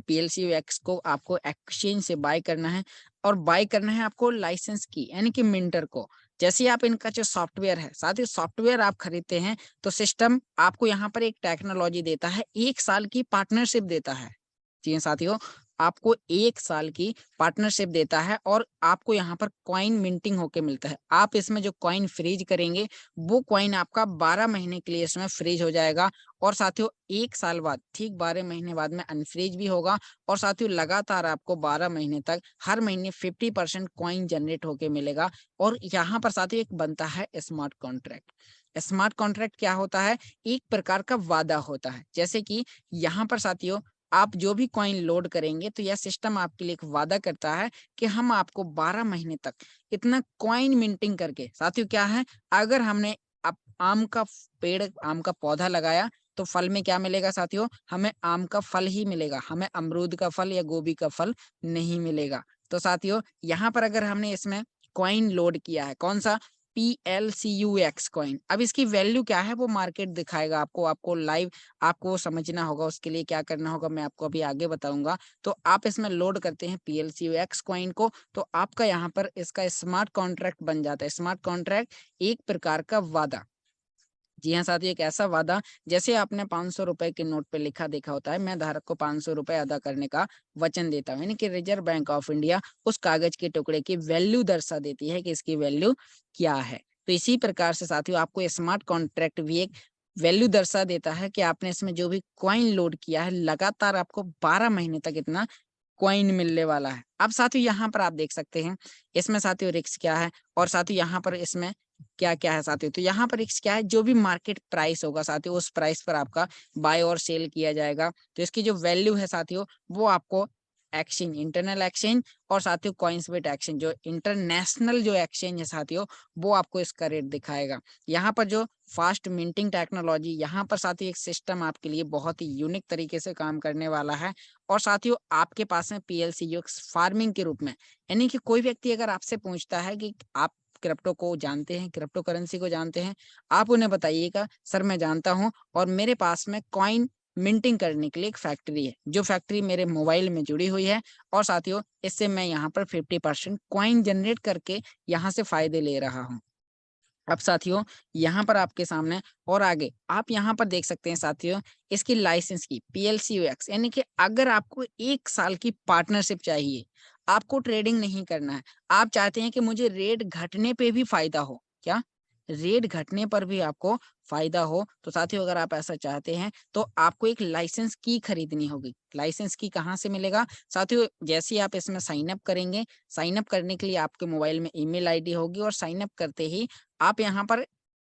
पीएलसीयूएक्स को आपको एक्सचेंज से बाय करना है और बाय करना है आपको लाइसेंस की यानी कि मिंटर को। जैसे ही आप इनका जो सॉफ्टवेयर है, साथियों सॉफ्टवेयर आप खरीदते हैं तो सिस्टम आपको यहाँ पर एक टेक्नोलॉजी देता है, 1 साल की पार्टनरशिप देता है। जी हाँ साथियों, आपको 1 साल की पार्टनरशिप देता है और आपको यहाँ पर कॉइन मिंटिंग होके मिलता है। आप इसमें जो कॉइन फ्रीज करेंगे, वो कॉइन आपका 12 महीने के लिए इसमें फ्रीज हो जाएगा और साथियों 1 साल बाद, ठीक 12 महीने बाद में अनफ्रीज भी होगा। और साथियों लगातार आपको 12 महीने तक हर महीने 50% कॉइन जनरेट होके मिलेगा। और यहाँ पर साथियों एक बनता है स्मार्ट कॉन्ट्रैक्ट। स्मार्ट कॉन्ट्रैक्ट क्या होता है? एक प्रकार का वादा होता है। जैसे कि यहाँ पर साथियों आप जो भी कॉइन लोड करेंगे तो यह सिस्टम आपके लिए एक वादा करता है कि हम आपको 12 महीने तक इतना कॉइन मिंटिंग करके, साथियों क्या है, अगर हमने आम का पेड़, आम का पौधा लगाया तो फल में क्या मिलेगा साथियों? हमें आम का फल ही मिलेगा, हमें अमरूद का फल या गोभी का फल नहीं मिलेगा। तो साथियों यहाँ पर अगर हमने इसमें कॉइन लोड किया है, कौन सा? पीएलसीयूएक्स कॉइन। अब इसकी वैल्यू क्या है वो मार्केट दिखाएगा आपको, आपको लाइव आपको समझना होगा। उसके लिए क्या करना होगा मैं आपको अभी आगे बताऊंगा। तो आप इसमें लोड करते हैं पीएलसीयूएक्स कॉइन को, तो आपका यहाँ पर इसका स्मार्ट कॉन्ट्रैक्ट बन जाता है। स्मार्ट कॉन्ट्रैक्ट एक प्रकार का वादा। जी हाँ साथियों, एक ऐसा वादा जैसे आपने 500 रुपए के नोट पे लिखा देखा होता है, मैं धारक को 500 रुपए अदा करने का वचन देता हूँ। यानी कि रिजर्व बैंक ऑफ इंडिया उस कागज के टुकड़े की वैल्यू दर्शा देती है कि इसकी वैल्यू क्या है। तो इसी प्रकार से साथियों आपको स्मार्ट कॉन्ट्रैक्ट भी एक वैल्यू दर्शा देता है कि आपने इसमें जो भी कॉइन लोड किया है, लगातार आपको 12 महीने तक इतना कॉइन मिलने वाला है। अब साथियों यहाँ पर आप देख सकते हैं इसमें साथियों रिस्क क्या है और साथियों यहाँ पर इसमें क्या-क्या है साथियों। तो यहाँ पर रिस्क क्या है? जो भी मार्केट प्राइस होगा साथियों, उस प्राइस पर आपका बाय और सेल किया जाएगा। तो इसकी जो वैल्यू है साथियों, वो आपको एक्सचेंज, इंटरनल एक्सचेंज और साथियों कॉइन्सबेट एक्सचेंज, जो इंटरनेशनल जो एक्सचेंज है साथियों, वो आपको इसका रेट दिखाएगा। यहाँ पर जो फास्ट मिंटिंग टेक्नोलॉजी, यहाँ पर साथियों एक सिस्टम आपके लिए बहुत ही यूनिक तरीके से काम करने वाला है। और साथियों आपके पास में पीएलसीयूएक्स फार्मिंग के रूप में, यानी कि कोई व्यक्ति अगर आपसे पूछता है कि आप क्रिप्टो को जानते हैं, क्रिप्टो करेंसी को जानते हैं, आप उन्हें बताइएगा सर मैं जानता हूँ और मेरे पास में कॉइन मिंटिंग करने के लिए एक फैक्ट्री है, जो फैक्ट्री मेरे मोबाइल में जुड़ी हुई है और साथियों इससे मैं यहाँ पर 50% कॉइन जनरेट करके यहाँ से फायदे ले रहा हूँ। अब साथियों यहाँ पर आपके सामने और आगे आप यहाँ पर देख सकते हैं साथियों इसकी लाइसेंस की पीएलसीयूएक्स, यानी कि अगर आपको 1 साल की पार्टनरशिप चाहिए, आपको ट्रेडिंग नहीं करना है, आप चाहते हैं कि मुझे रेट घटने पे भी फायदा हो, क्या? रेट घटने पर भी आपको फायदा हो, तो साथियों अगर आप ऐसा चाहते हैं तो आपको एक लाइसेंस की खरीदनी होगी। लाइसेंस की कहाँ से मिलेगा? साथियों जैसे ही आप इसमें साइन अप करेंगे, साइन अप करने के लिए आपके मोबाइल में ईमेल आईडी होगी और साइन अप करते ही आप यहाँ पर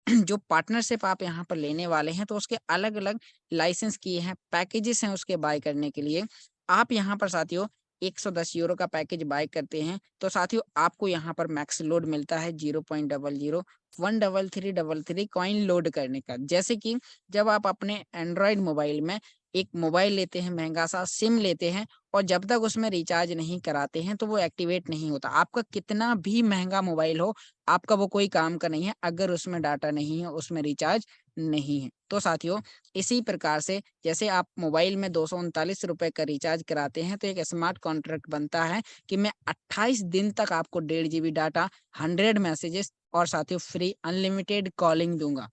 जो पार्टनरशिप आप यहाँ पर लेने वाले हैं, तो उसके अलग-अलग लाइसेंस किए हैं, पैकेजेस हैं उसके बाय करने के लिए। आप यहाँ पर साथियों 110 यूरो का पैकेज बाय करते हैं, तो साथियों आपको यहाँ पर मैक्स लोड मिलता है 0.00 13333 कॉइन लोड करने का। जैसे कि जब आप अपने एंड्रॉयड मोबाइल में एक मोबाइल लेते हैं, महँगा सा सिम लेते हैं और जब तक उसमें रिचार्ज नहीं कराते हैं, तो वो एक्टिवेट नहीं होता। आपका कितना भी महँगा मोबाइल हो, आपका वो कोई काम का नहीं है अगर उसमें डाटा नहीं है, उसमें रिचार्ज नहीं है। तो साथियों इसी प्रकार से जैसे आप मोबाइल में 239 रुपए का रिचार्ज कराते हैं, तो एक स्मार्ट कॉन्ट्रैक्ट बनता है कि मैं 28 दिन तक आपको 1.5 जीबी डाटा, 100 मैसेजेस और साथियों फ्री अनलिमिटेड कॉलिंग दूँगा।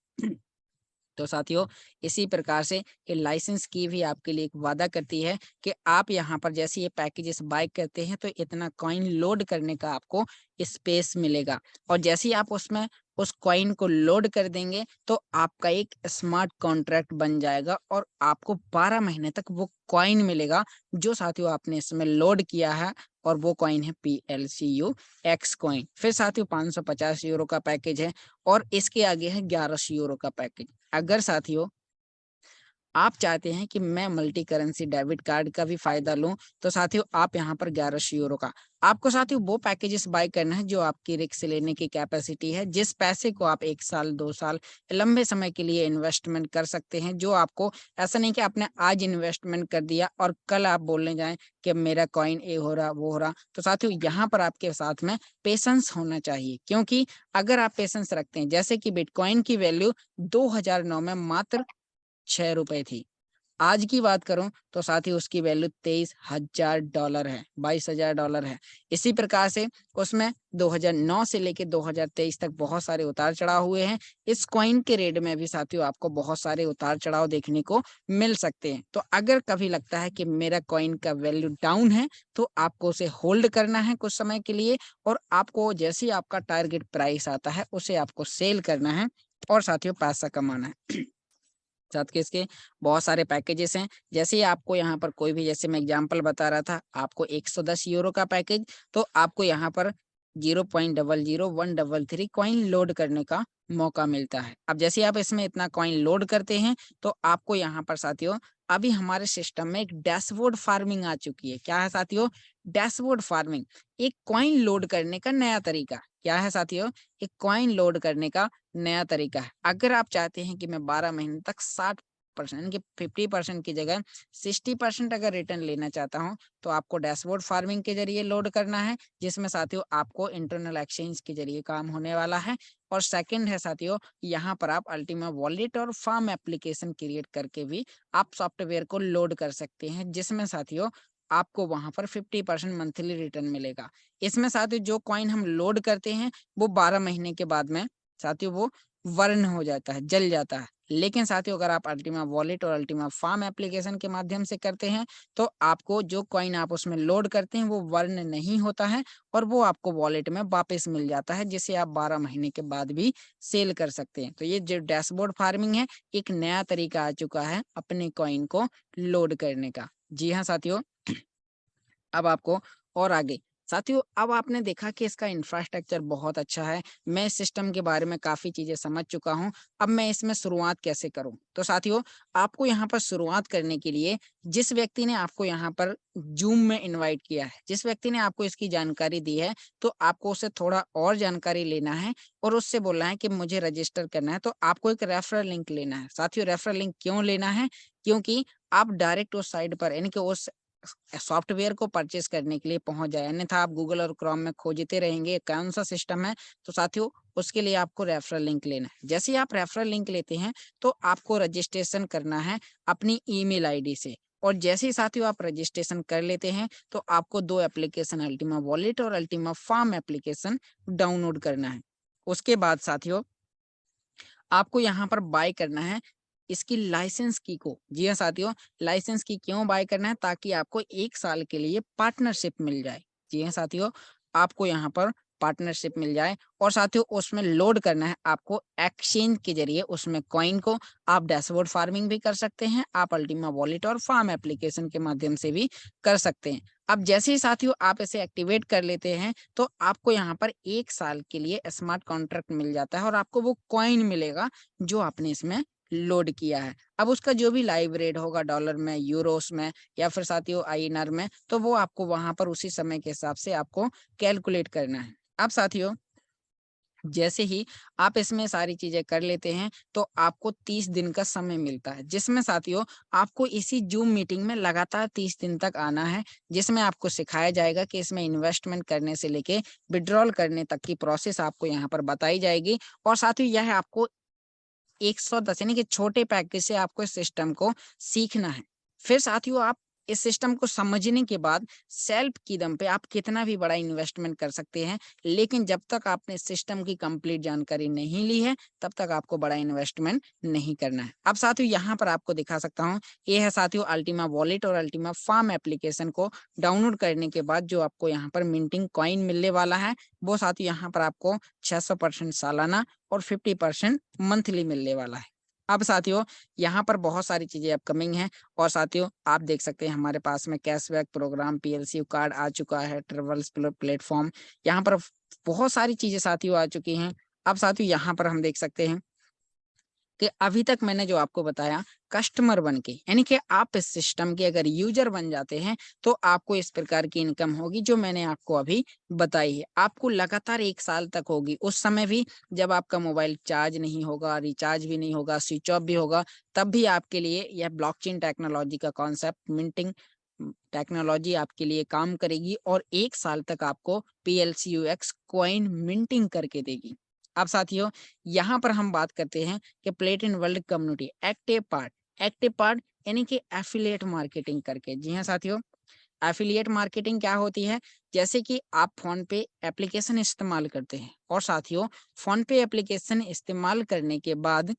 तो साथियों इसी प्रकार से ये लाइसेंस की भी आपके लिए एक वादा करती है कि आप यहाँ पर जैसे ये पैकेजेस बाय करते हैं तो इतना कॉइन लोड करने का आपको स्पेस मिलेगा और जैसे ही आप उसमें उस कॉइन को लोड कर देंगे तो आपका एक स्मार्ट कॉन्ट्रैक्ट बन जाएगा और आपको 12 महीने तक वो कॉइन मिलेगा जो साथियों आपने इसमें लोड किया है, और वो कॉइन है PLCU X कॉइन। फिर साथियों 550 यूरो का पैकेज है और इसके आगे है 1100 यूरो का पैकेज। अगर साथियों आप चाहते हैं कि मैं मल्टी करेंसी डेबिट कार्ड का भी फायदा लूं, तो साथियों आप यहाँ पर 1100 यूरो का आपको साथियों वो पैकेजेस बाय करना है जो आपकी रिस्क लेने की कैपेसिटी है, जिस पैसे को आप 1 साल 2 साल लंबे समय के लिए इन्वेस्टमेंट कर सकते हैं। जो आपको ऐसा नहीं कि आपने आज इन्वेस्टमेंट कर दिया और कल आप बोलने जाएं कि मेरा कॉइन ये हो रहा वो हो रहा। तो साथियों यहाँ पर आपके साथ में पेशेंस होना चाहिए, क्योंकि अगर आप पेशेंस रखते हैं, जैसे कि बिटकॉइन की वैल्यू 2009 में मात्र 6 रुपए थी। आज की बात करूं तो साथियों उसकी वैल्यू $23,000 है, $22,000 है। इसी प्रकार से उसमें 2009 से लेके 2023 तक बहुत सारे उतार चढ़ाव हुए हैं। इस कॉइन के रेट में भी साथियों आपको बहुत सारे उतार चढ़ाव देखने को मिल सकते हैं। तो अगर कभी लगता है कि मेरा कॉइन का वैल्यू डाउन है, तो आपको उसे होल्ड करना है कुछ समय के लिए, और आपको जैसे ही आपका टारगेट प्राइस आता है उसे आपको सेल करना है और साथियों पैसा कमाना है। साथ के इसके बहुत सारे पैकेजेस हैं। जैसे ही आपको यहाँ पर कोई भी, जैसे मैं एग्जांपल बता रहा था, आपको 110 यूरो का पैकेज, तो आपको यहाँ पर 0.00133 कॉइन लोड करने का मौका मिलता है। अब जैसे आप इसमें इतना कॉइन लोड करते हैं तो आपको यहाँ पर साथियों अभी हमारे सिस्टम में एक डैशबोर्ड फार्मिंग आ चुकी है। क्या है साथियों? डैशबोर्ड फार्मिंग, एक कॉइन लोड करने का नया तरीका। क्या है साथियों? एक कॉइन लोड करने का नया तरीका है। अगर आप चाहते हैं कि मैं 12 महीने तक 60% की 50% की जगह 60% अगर रिटर्न लेना चाहता हूं, तो आपको डैशबोर्ड फार्मिंग के जरिए लोड करना है, जिसमें साथियों आपको इंटरनल एक्सचेंज के जरिए काम होने वाला है। और सेकंड है साथियों, यहाँ पर आप अल्टीमा वॉलेट और फार्म एप्लीकेशन क्रिएट करके भी आप सॉफ्टवेयर को लोड कर सकते हैं, जिसमें साथियों आपको वहां पर 50% मंथली रिटर्न मिलेगा। इसमें साथियों जो कॉइन हम लोड करते हैं वो 12 महीने के बाद में साथियों वो वर्न हो जाता है, जल जाता है। लेकिन साथियों अगर आप अल्टीमा वॉलेट और अल्टीमा फार्म एप्लीकेशन के माध्यम से करते हैं, तो आपको जो कॉइन आप उसमें लोड करते हैं वो वर्न नहीं होता है और वो आपको वॉलेट में वापस मिल जाता है, जिसे आप 12 महीने के बाद भी सेल कर सकते हैं। तो ये जो डैशबोर्ड फार्मिंग है, एक नया तरीका आ चुका है अपने कॉइन को लोड करने का। जी हाँ साथियों, अब आपको और आगे साथियों, अब आपने देखा कि इसका इंफ्रास्ट्रक्चर बहुत अच्छा है। मैं इस सिस्टम के बारे में काफ़ी चीज़ें समझ चुका हूँ। अब मैं इसमें शुरुआत कैसे करूँ? तो साथियों आपको यहाँ पर शुरुआत करने के लिए जिस व्यक्ति ने आपको यहाँ पर जूम में इनवाइट किया है, जिस व्यक्ति ने आपको इसकी जानकारी दी है, तो आपको उससे थोड़ा और जानकारी लेना है और उससे बोलना है कि मुझे रजिस्टर करना है। तो आपको एक रेफरल लिंक लेना है। साथियों रेफरल लिंक क्यों लेना है? क्योंकि आप डायरेक्ट उस साइट पर, यानी कि उस सॉफ्टवेयर को परचेस करने के लिए पहुंच जाए, अन्यथा आप गूगल और क्रोम में खोजते रहेंगे कौन सा सिस्टम है। तो साथियों उसके लिए आपको रेफरल लिंक लेना है। जैसे ही आप रेफरल लिंक लेते हैं तो आपको रजिस्ट्रेशन करना है अपनी ईमेल आईडी से, और जैसे ही साथियों आप रजिस्ट्रेशन कर लेते हैं तो आपको 2 एप्लीकेशन अल्टीमा वॉलेट और अल्टीमा फार्म एप्लीकेशन डाउनलोड करना है। उसके बाद साथियों आपको यहाँ पर बाय करना है इसकी लाइसेंस की को। जी हाँ साथियों, लाइसेंस की क्यों बाय करना है? ताकि आपको 1 साल के लिए पार्टनरशिप मिल जाए। जी हाँ साथियों, आपको यहाँ पर पार्टनरशिप मिल जाए और साथियों उसमें लोड करना है आपको एक्सचेंज के जरिए उसमें कॉइन को। आप डैशबोर्ड फार्मिंग भी कर सकते हैं, आप अल्टीमा वॉलेट और फार्म एप्लीकेशन के माध्यम से भी कर सकते हैं। अब जैसे ही साथियों आप इसे एक्टिवेट कर लेते हैं तो आपको यहाँ पर 1 साल के लिए स्मार्ट कॉन्ट्रैक्ट मिल जाता है और आपको वो कॉइन मिलेगा जो आपने इसमें लोड किया है। अब उसका जो भी लाइव रेट होगा डॉलर में, यूरोस में या फिर साथियों INR में, तो वो आपको वहां पर उसी समय के हिसाब से आपको कैलकुलेट करना है। अब साथियों जैसे ही आप इसमें सारी चीजें कर लेते हैं तो आपको 30 दिन का समय मिलता है, जिसमें साथियों आपको इसी जूम मीटिंग में लगातार 30 दिन तक आना है, जिसमें आपको सिखाया जाएगा कि इसमें इन्वेस्टमेंट करने से लेके विड्रॉल करने तक की प्रोसेस आपको यहाँ पर बताई जाएगी। और साथियों यह आपको 110 यानी कि छोटे पैकेज से आपको इस सिस्टम को सीखना है। फिर साथियों आप इस सिस्टम को समझने के बाद सेल्फ की दम पे आप कितना भी बड़ा इन्वेस्टमेंट कर सकते हैं, लेकिन जब तक आपने सिस्टम की कंप्लीट जानकारी नहीं ली है तब तक आपको बड़ा इन्वेस्टमेंट नहीं करना है। अब साथियों यहाँ पर आपको दिखा सकता हूँ, ये है साथियों अल्टीमा वॉलेट और अल्टीमा फार्म एप्लीकेशन को डाउनलोड करने के बाद जो आपको यहाँ पर मिंटिंग कॉइन मिलने वाला है वो साथियों यहाँ पर आपको 600% सालाना और 50% मंथली मिलने वाला है। अब साथियों यहाँ पर बहुत सारी चीजें अपकमिंग हैं और साथियों आप देख सकते हैं हमारे पास में कैशबैक प्रोग्राम, पीएलसी कार्ड आ चुका है, ट्रेवल्स प्लेटफॉर्म, यहाँ पर बहुत सारी चीजें साथियों आ चुकी हैं। अब साथियों यहाँ पर हम देख सकते हैं कि अभी तक मैंने जो आपको बताया कस्टमर बन के, यानी कि आप इस सिस्टम के अगर यूजर बन जाते हैं तो आपको इस प्रकार की इनकम होगी जो मैंने आपको अभी बताई है। आपको लगातार 1 साल तक होगी, उस समय भी जब आपका मोबाइल चार्ज नहीं होगा, रिचार्ज भी नहीं होगा, स्विच ऑफ भी होगा, तब भी आपके लिए यह ब्लॉकचेन टेक्नोलॉजी का कॉन्सेप्ट, मिंटिंग टेक्नोलॉजी आपके लिए काम करेगी और 1 साल तक आपको PLCUX कॉइन मिंटिंग करके देगी। अब साथियों यहाँ पर हम बात करते हैं कि प्लेटिन वर्ल्ड कम्युनिटी एक्टिव पार्ट यानी कि एफिलिएट मार्केटिंग करके। जी हाँ साथियों, एफिलिएट मार्केटिंग क्या होती है? जैसे कि आप फोन पे एप्लीकेशन इस्तेमाल करते हैं और साथियों फोन पे एप्लीकेशन इस्तेमाल करने के बाद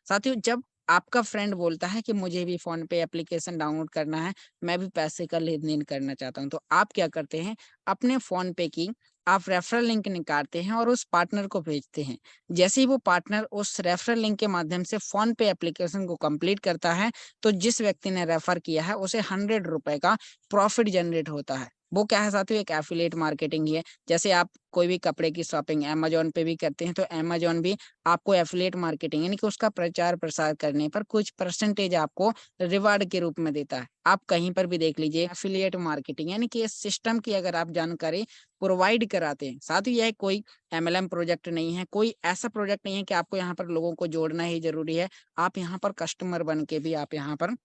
साथियों जब आपका फ्रेंड बोलता है कि मुझे भी फोन पे एप्लीकेशन डाउनलोड करना है, मैं भी पैसे का लेन देन करना चाहता हूँ, तो आप क्या करते हैं, अपने फोन पे की आप रेफरल लिंक निकालते हैं और उस पार्टनर को भेजते हैं। जैसे ही वो पार्टनर उस रेफरल लिंक के माध्यम से फोन पे एप्लीकेशन को कंप्लीट करता है तो जिस व्यक्ति ने रेफर किया है उसे 100 रुपए का प्रॉफिट जनरेट होता है। वो क्या है साथियों, एक एफिलिएट मार्केटिंग ही है। जैसे आप कोई भी कपड़े की शॉपिंग अमेजोन पे भी करते हैं तो अमेजोन भी आपको एफिलिएट मार्केटिंग यानी कि उसका प्रचार प्रसार करने पर कुछ परसेंटेज आपको रिवार्ड के रूप में देता है। आप कहीं पर भी देख लीजिए एफिलिएट मार्केटिंग यानी कि इस सिस्टम की अगर आप जानकारी प्रोवाइड कराते हैं। साथ ही यह कोई MLM प्रोजेक्ट नहीं है, कोई ऐसा प्रोजेक्ट नहीं है कि आपको यहाँ पर लोगों को जोड़ना ही जरूरी है। आप यहाँ पर कस्टमर बन के भी आप यहाँ पर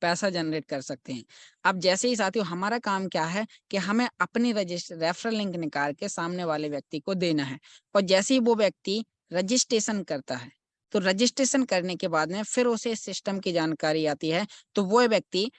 पैसा जनरेट कर सकते हैं। अब जैसे ही साथियों हमारा काम क्या है कि हमें अपनी रेफरल लिंक निकाल के सामने वाले व्यक्ति को देना है और जैसे ही वो व्यक्ति रजिस्ट्रेशन करता है तो रजिस्ट्रेशन करने के बाद में फिर उसे सिस्टम की जानकारी आती है तो वो व्यक्ति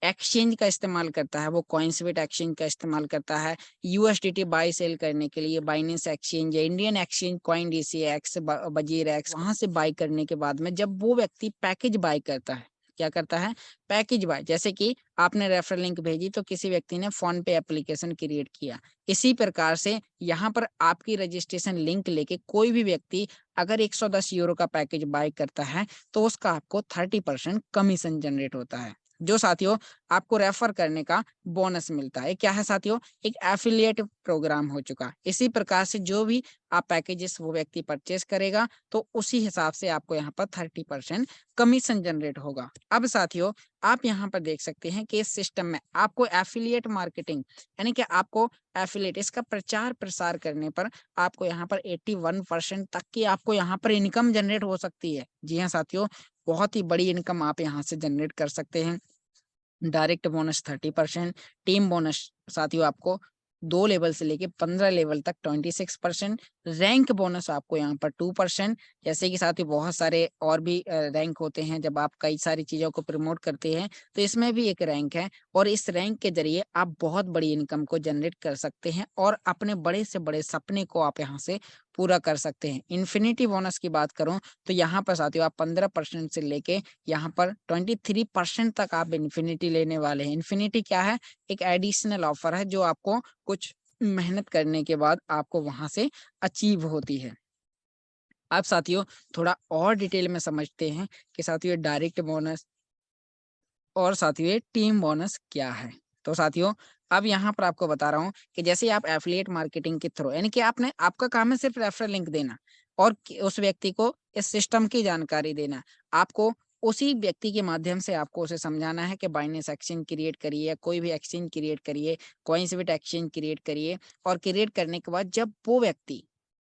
एक्सचेंज का इस्तेमाल करता है, वो कॉइनस्बिट एक्सचेंज का इस्तेमाल करता है USDT बाई सेल करने के लिए। बाइनेंस एक्सचेंज या इंडियन एक्सचेंज कॉइन DCX, बजीर एक्स, वहां से बाई करने के बाद में जब वो व्यक्ति पैकेज बाई करता है, क्या करता है, पैकेज बाय, जैसे कि आपने रेफरल लिंक भेजी तो किसी व्यक्ति ने फोन पे एप्लीकेशन क्रिएट किया। इसी प्रकार से यहाँ पर आपकी रजिस्ट्रेशन लिंक लेके कोई भी व्यक्ति अगर 110 यूरो का पैकेज बाय करता है तो उसका आपको 30% कमीशन जनरेट होता है, जो साथियों आपको रेफर करने का बोनस मिलता है। क्या है साथियों, एक एफिलिएट प्रोग्राम हो चुका। इसी प्रकार से जो भी आप पैकेजेस वो व्यक्ति परचेस करेगा तो उसी हिसाब से आपको यहाँ पर 30% कमीशन जनरेट होगा। अब साथियों आप यहाँ पर देख सकते हैं कि इस सिस्टम में आपको एफिलिएट मार्केटिंग यानी कि आपको एफिलिएट इसका प्रचार प्रसार करने पर आपको यहाँ पर 81% तक की आपको यहाँ पर इनकम जनरेट हो सकती है। जी हाँ साथियों, बहुत ही बड़ी इनकम आप यहाँ से जनरेट कर सकते हैं। डायरेक्ट बोनस 30%, टीम बोनस साथियों आपको 2 लेवल से लेके 15 लेवल तक 26%, रैंक बोनस आपको यहाँ पर 2%। जैसे कि साथियों बहुत सारे और भी रैंक होते हैं, जब आप कई सारी चीजों को प्रमोट करते हैं तो इसमें भी एक रैंक है और इस रैंक के जरिए आप बहुत बड़ी इनकम को जनरेट कर सकते हैं और अपने बड़े से बड़े सपने को आप यहाँ से पूरा कर सकते हैं। इन्फिनिटी बोनस की बात करूं तो यहाँ पर साथियों आप 15% से लेके यहाँ पर 23% तक आप इन्फिनिटी लेने वाले हैं। इन्फिनिटी क्या है, एक एडिशनल ऑफर है जो आपको कुछ मेहनत करने के बाद आपको वहां से अचीव होती है। अब साथियों थोड़ा और डिटेल में समझते हैं कि साथियों डायरेक्ट बोनस और साथियों ये टीम बोनस क्या है। तो साथियों अब यहाँ पर आपको बता रहा हूँ कि जैसे आप एफिलिएट मार्केटिंग के थ्रू यानी कि आपका काम है सिर्फ रेफरल लिंक देना और उस व्यक्ति को इस सिस्टम की जानकारी देना। आपको उसी व्यक्ति के माध्यम से आपको उसे समझाना है कि बाइनेंस एक्सचेंज क्रिएट करिए, कोई भी एक्सचेंज क्रिएट करिए, कॉइनस्बिट एक्सचेंज क्रिएट करिए और क्रिएट करने के बाद जब वो व्यक्ति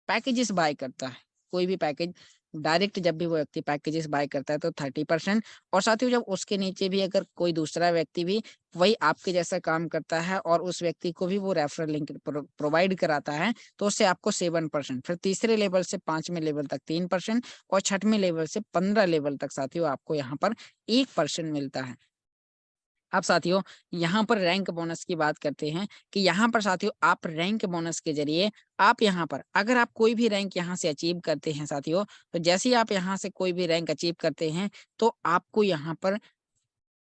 पैकेजेस बाय करता है, कोई भी पैकेज डायरेक्ट जब भी वो व्यक्ति पैकेजेस बाय करता है तो 30%। और साथियों जब उसके नीचे भी अगर कोई दूसरा व्यक्ति भी वही आपके जैसा काम करता है और उस व्यक्ति को भी वो रेफरल लिंक प्रोवाइड कराता है तो उससे आपको 7%, फिर तीसरे लेवल से 5वें लेवल तक 3% और 6वें लेवल से 15 लेवल तक साथियों आपको यहाँ पर 1% मिलता है। अब साथियों यहाँ पर रैंक बोनस की बात करते हैं कि यहाँ पर साथियों आप रैंक बोनस के जरिए आप यहाँ पर अगर आप कोई भी रैंक यहाँ से अचीव करते हैं साथियों, तो जैसे ही आप यहाँ से कोई भी रैंक अचीव करते हैं तो आपको यहाँ पर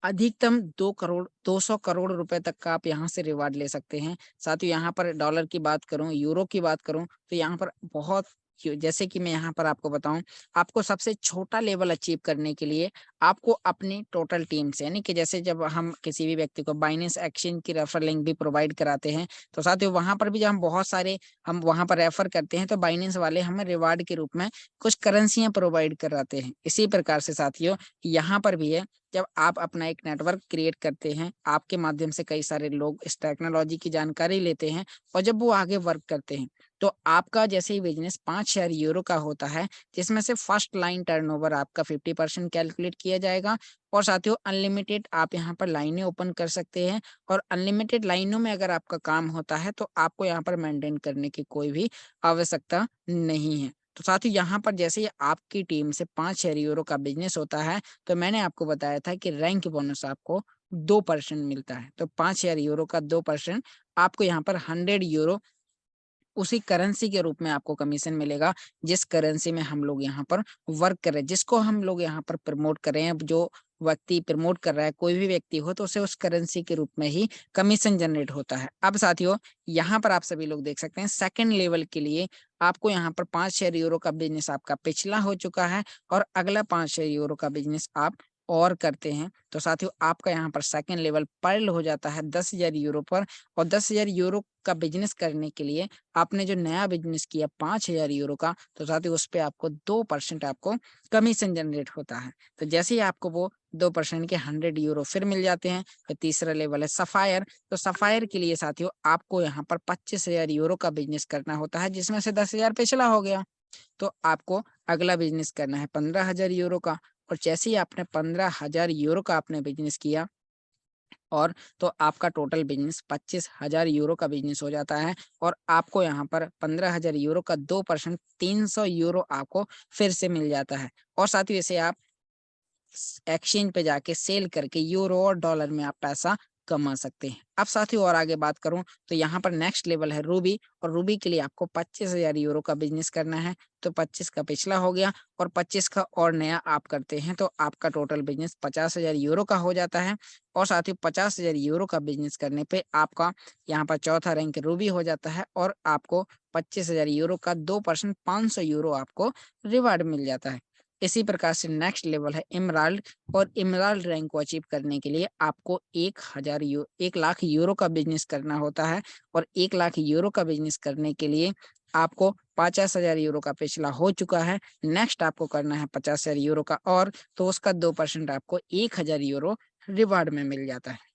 अधिकतम 200 करोड़ रुपए तक का आप यहाँ से रिवार्ड ले सकते हैं। साथियों यहाँ पर डॉलर की बात करूँ, यूरो की बात करूँ तो यहाँ पर बहुत जैसे कि मैं यहाँ पर आपको बताऊं, आपको सबसे छोटा लेवल अचीव करने के लिए आपको अपनी टोटल टीम से, यानी कि जैसे जब हम किसी भी व्यक्ति को बाइनेंस एक्सचेंज की रेफर लिंक भी प्रोवाइड कराते हैं, तो साथियों वहां पर भी जब हम बहुत सारे हम वहां पर रेफर करते हैं तो बाइनेंस वाले हमें रिवार्ड के रूप में कुछ करेंसियां प्रोवाइड कराते हैं। इसी प्रकार से साथियों यहाँ पर भी है, जब आप अपना एक नेटवर्क क्रिएट करते हैं, आपके माध्यम से कई सारे लोग इस टेक्नोलॉजी की जानकारी लेते हैं और जब वो आगे वर्क करते हैं तो आपका जैसे ही बिजनेस 5,000 यूरो का होता है, जिसमें से फर्स्ट लाइन टर्नओवर आपका 50% कैलकुलेट किया जाएगा और साथियों अनलिमिटेड आप यहाँ पर लाइनें ओपन कर सकते हैं और अनलिमिटेड लाइनों में अगर आपका काम होता है तो आपको यहाँ पर मेंटेन करने की कोई भी आवश्यकता नहीं है। तो साथियों यहाँ पर जैसे ही आपकी टीम से 5,000 यूरो का बिजनेस होता है तो मैंने आपको बताया था कि रैंक बोनस आपको 2% मिलता है। तो 5,000 यूरो का 2% आपको यहाँ पर 100 यूरो उसी करेंसी के रूप में आपको कमीशन मिलेगा, जिस करेंसी में हम लोग यहाँ पर वर्क कर रहे हैं, जिसको हम लोग यहाँ पर प्रमोट कर रहे हैं। जो व्यक्ति प्रमोट कर रहा है, कोई भी व्यक्ति हो, तो उसे उस करेंसी के रूप में ही कमीशन जनरेट होता है। अब साथियों यहाँ पर आप सभी लोग देख सकते हैं सेकंड लेवल के लिए आपको यहाँ पर 5,000 यूरो का बिजनेस आपका पिछला हो चुका है और अगला 5,000 यूरो का बिजनेस आप और करते हैं तो साथियों आपका यहाँ पर सेकंड लेवल पर्ल हो जाता है 10,000 यूरो पर। और 10,000 यूरो का बिजनेस करने के लिए आपने जो नया बिजनेस किया 5,000 यूरो का, तो साथियों उस पे आपको 2% आपको कमीशन जनरेट होता है। तो जैसे ही आपको वो 2% के 100 यूरो फिर मिल जाते हैं। फिर तीसरा लेवल है सफायर। तो सफायर के लिए साथियों आपको यहाँ पर 25,000 यूरो का बिजनेस करना होता है, जिसमें से 10,000 पिछला हो गया। तो आपको अगला बिजनेस करना है 15,000 यूरो का। और जैसे ही आपने 15,000 यूरो का आपने बिजनेस किया और तो आपका टोटल बिजनेस 25,000 यूरो का बिजनेस हो जाता है और आपको यहाँ पर 15,000 यूरो का 2% 300 यूरो आपको फिर से मिल जाता है। और साथ ही इसे आप एक्सचेंज पे जाके सेल करके यूरो और डॉलर में आप पैसा कमा सकते हैं। अब साथियों और आगे बात करूं तो यहाँ पर नेक्स्ट लेवल है रूबी। और रूबी के लिए आपको 25,000 यूरो का बिजनेस करना है। तो 25 का पिछला हो गया और 25 का और नया आप करते हैं तो आपका टोटल बिजनेस 50,000 यूरो का हो जाता है। और साथ ही 50,000 यूरो का बिजनेस करने पे आपका यहाँ पर चौथा रैंक रूबी हो जाता है और आपको 25,000 यूरो का 2% 500 यूरो आपको रिवार्ड मिल जाता है। इसी प्रकार से नेक्स्ट लेवल है इमराल्ड। और इमराल्ड रैंक को अचीव करने के लिए आपको 1 लाख यूरो का बिजनेस करना होता है। और 1 लाख यूरो का बिजनेस करने के लिए आपको 50,000 यूरो का पिछला हो चुका है। नेक्स्ट आपको करना है 50,000 यूरो का और तो उसका 2% आपको 1,000 यूरो रिवार्ड में मिल जाता है।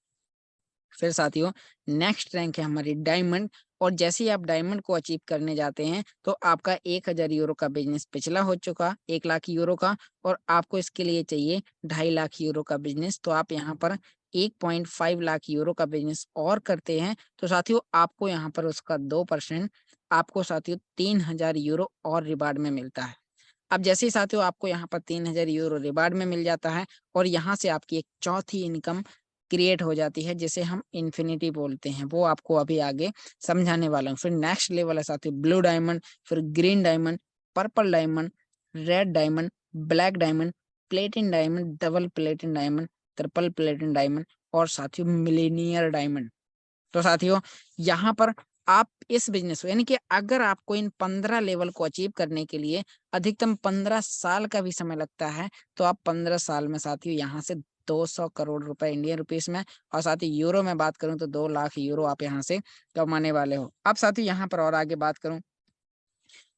फिर साथियों नेक्स्ट रैंक है हमारी डायमंड। और जैसे ही आप डायमंड को अचीव करने जाते हैं तो आपका 1,000 यूरो का बिजनेस पिछला हो चुका 1 लाख यूरो का और आपको इसके लिए चाहिए 2.5 लाख यूरो का बिजनेस। तो आप यहाँ पर 1.5 लाख यूरो का बिजनेस और करते हैं तो साथियों आपको यहाँ पर उसका 2% आपको साथियों 3,000 यूरो और रिवार्ड में मिलता है। अब जैसे ही साथियों आपको यहाँ पर 3,000 यूरो रिवार्ड में मिल जाता है और यहाँ से आपकी एक चौथी इनकम क्रिएट हो जाती है जिसे हम इन्फिनिटी बोलते हैं, वो आपको अभी आगे समझाने वाला हूँ। फिर नेक्स्ट लेवल है साथियों ब्लू डायमंड, फिर green diamond, purple diamond, red diamond, black diamond, platin diamond, double platin diamond, triple platin diamond और साथियों मिलेनियर डायमंड। तो साथियों यहाँ पर आप इस बिजनेस को यानी कि अगर आपको इन 15 लेवल को अचीव करने के लिए अधिकतम 15 साल का भी समय लगता है तो आप 15 साल में साथियों यहाँ से 200 करोड़ रुपए इंडियन रुपीस में और साथ ही यूरो में बात करूं तो 2 लाख यूरो आप यहाँ से कमाने वाले हो। अब साथियों यहाँ पर और आगे बात करूं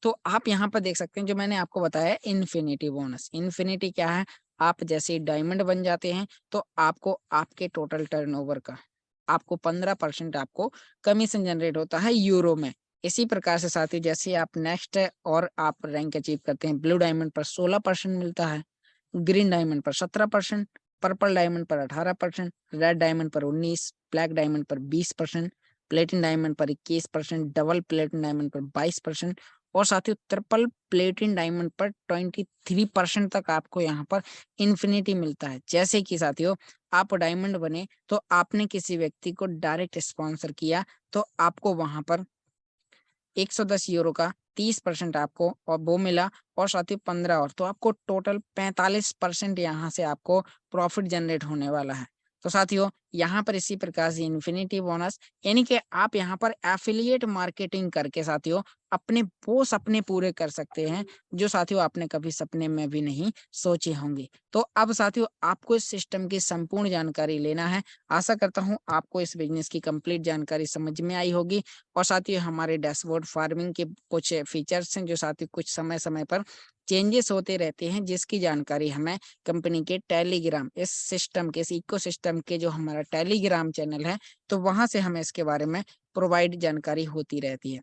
तो आप यहाँ पर देख सकते हैं जो मैंने आपको बताया इन्फिनिटी बोनस। इन्फिनिटी क्या है, आप जैसे डायमंड बन जाते हैं तो आपको आपके टोटल टर्नओवर का आपको 15% आपको कमीशन जनरेट होता है यूरो में। इसी प्रकार से साथियों जैसे आप नेक्स्ट और आप रैंक अचीव करते हैं ब्लू डायमंड पर 16% मिलता है, ग्रीन डायमंड पर 17%, पर्पल डायमंड पर 18%, रेड डायमंड पर 19%, ब्लैक डायमंड पर 20%, प्लेटिन डायमंड पर 21%, डबल प्लेटिन डायमंड पर 22% और साथ ही ट्रिपल प्लेटिन डायमंड पर 23% तक आपको यहाँ पर इन्फिनिटी मिलता है। जैसे कि साथियों आप डायमंड बने तो आपने किसी व्यक्ति को डायरेक्ट स्पॉन्सर किया तो आपको वहां पर 110 यूरो का 30% आपको और वो मिला और साथ ही 15 और तो आपको टोटल 45% यहाँ से आपको प्रॉफिट जनरेट होने वाला है। तो साथियों यहाँ पर इसी प्रकार से इन्फिनिटी बोनस यानी कि आप यहाँ पर एफिलिएट मार्केटिंग करके साथियों अपने वो सपने पूरे कर सकते हैं जो साथियों आपने कभी सपने में भी नहीं सोचे होंगे। तो अब साथियों आपको इस सिस्टम की संपूर्ण जानकारी लेना है। आशा करता हूँ आपको इस बिजनेस की कंप्लीट जानकारी समझ में आई होगी और साथ ही हमारे डैशबोर्ड फार्मिंग के कुछ फीचर्स हैं जो साथ ही कुछ समय समय पर चेंजेस होते रहते हैं जिसकी जानकारी हमें कंपनी के टेलीग्राम इस सिस्टम के इस इकोसिस्टम के जो हमारा टेलीग्राम चैनल है तो वहां से हमें इसके बारे में प्रोवाइड जानकारी होती रहती है।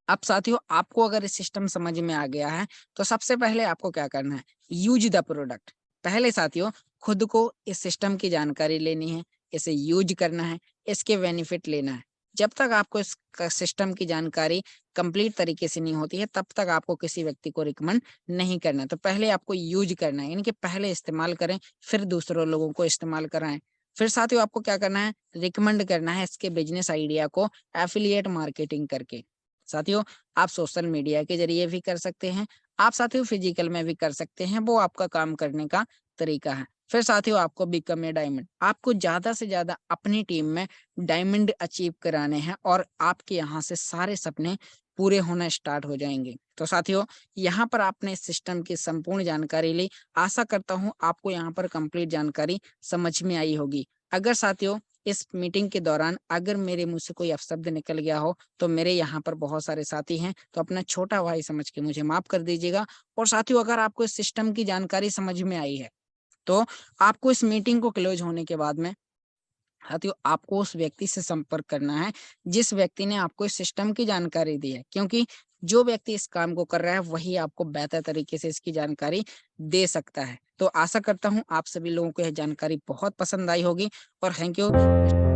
अब साथियों आपको अगर इस सिस्टम समझ में आ गया है तो सबसे पहले आपको क्या करना है, यूज द प्रोडक्ट। पहले साथियों खुद को इस सिस्टम की जानकारी लेनी है, इसे यूज करना है, इसके बेनिफिट लेना है। जब तक आपको इस सिस्टम की जानकारी कंप्लीट तरीके से नहीं होती है तब तक आपको किसी व्यक्ति को रिकमेंड नहीं करना। तो पहले आपको यूज करना है यानी कि पहले इस्तेमाल करें फिर दूसरों लोगों को इस्तेमाल कराएं। फिर साथियों आपको क्या करना है, रिकमेंड करना है इसके बिजनेस आइडिया को एफिलिएट मार्केटिंग करके। साथियों आप सोशल मीडिया के जरिए भी कर सकते हैं, आप साथियों फिजिकल में भी कर सकते हैं, वो आपका काम करने का तरीका है। फिर साथियों आपको बिकम ए डायमंड, आपको ज्यादा से ज्यादा अपनी टीम में डायमंड अचीव कराने हैं और आपके यहाँ से सारे सपने पूरे होना स्टार्ट हो जाएंगे। तो साथियों यहाँ पर आपने इस सिस्टम की संपूर्ण जानकारी ली। आशा करता हूँ आपको यहाँ पर कंप्लीट जानकारी समझ में आई होगी। अगर साथियों इस मीटिंग के दौरान अगर मेरे मुंह से कोई अपशब्द निकल गया हो तो मेरे यहाँ पर बहुत सारे साथी हैं तो अपना छोटा भाई समझ के मुझे माफ कर दीजिएगा। और साथियों अगर आपको इस सिस्टम की जानकारी समझ में आई है तो आपको इस मीटिंग को क्लोज होने के बाद में साथियों आपको उस व्यक्ति से संपर्क करना है जिस व्यक्ति ने आपको इस सिस्टम की जानकारी दी है, क्योंकि जो व्यक्ति इस काम को कर रहा है वही आपको बेहतर तरीके से इसकी जानकारी दे सकता है। तो आशा करता हूँ आप सभी लोगों को यह जानकारी बहुत पसंद आई होगी और थैंक यू।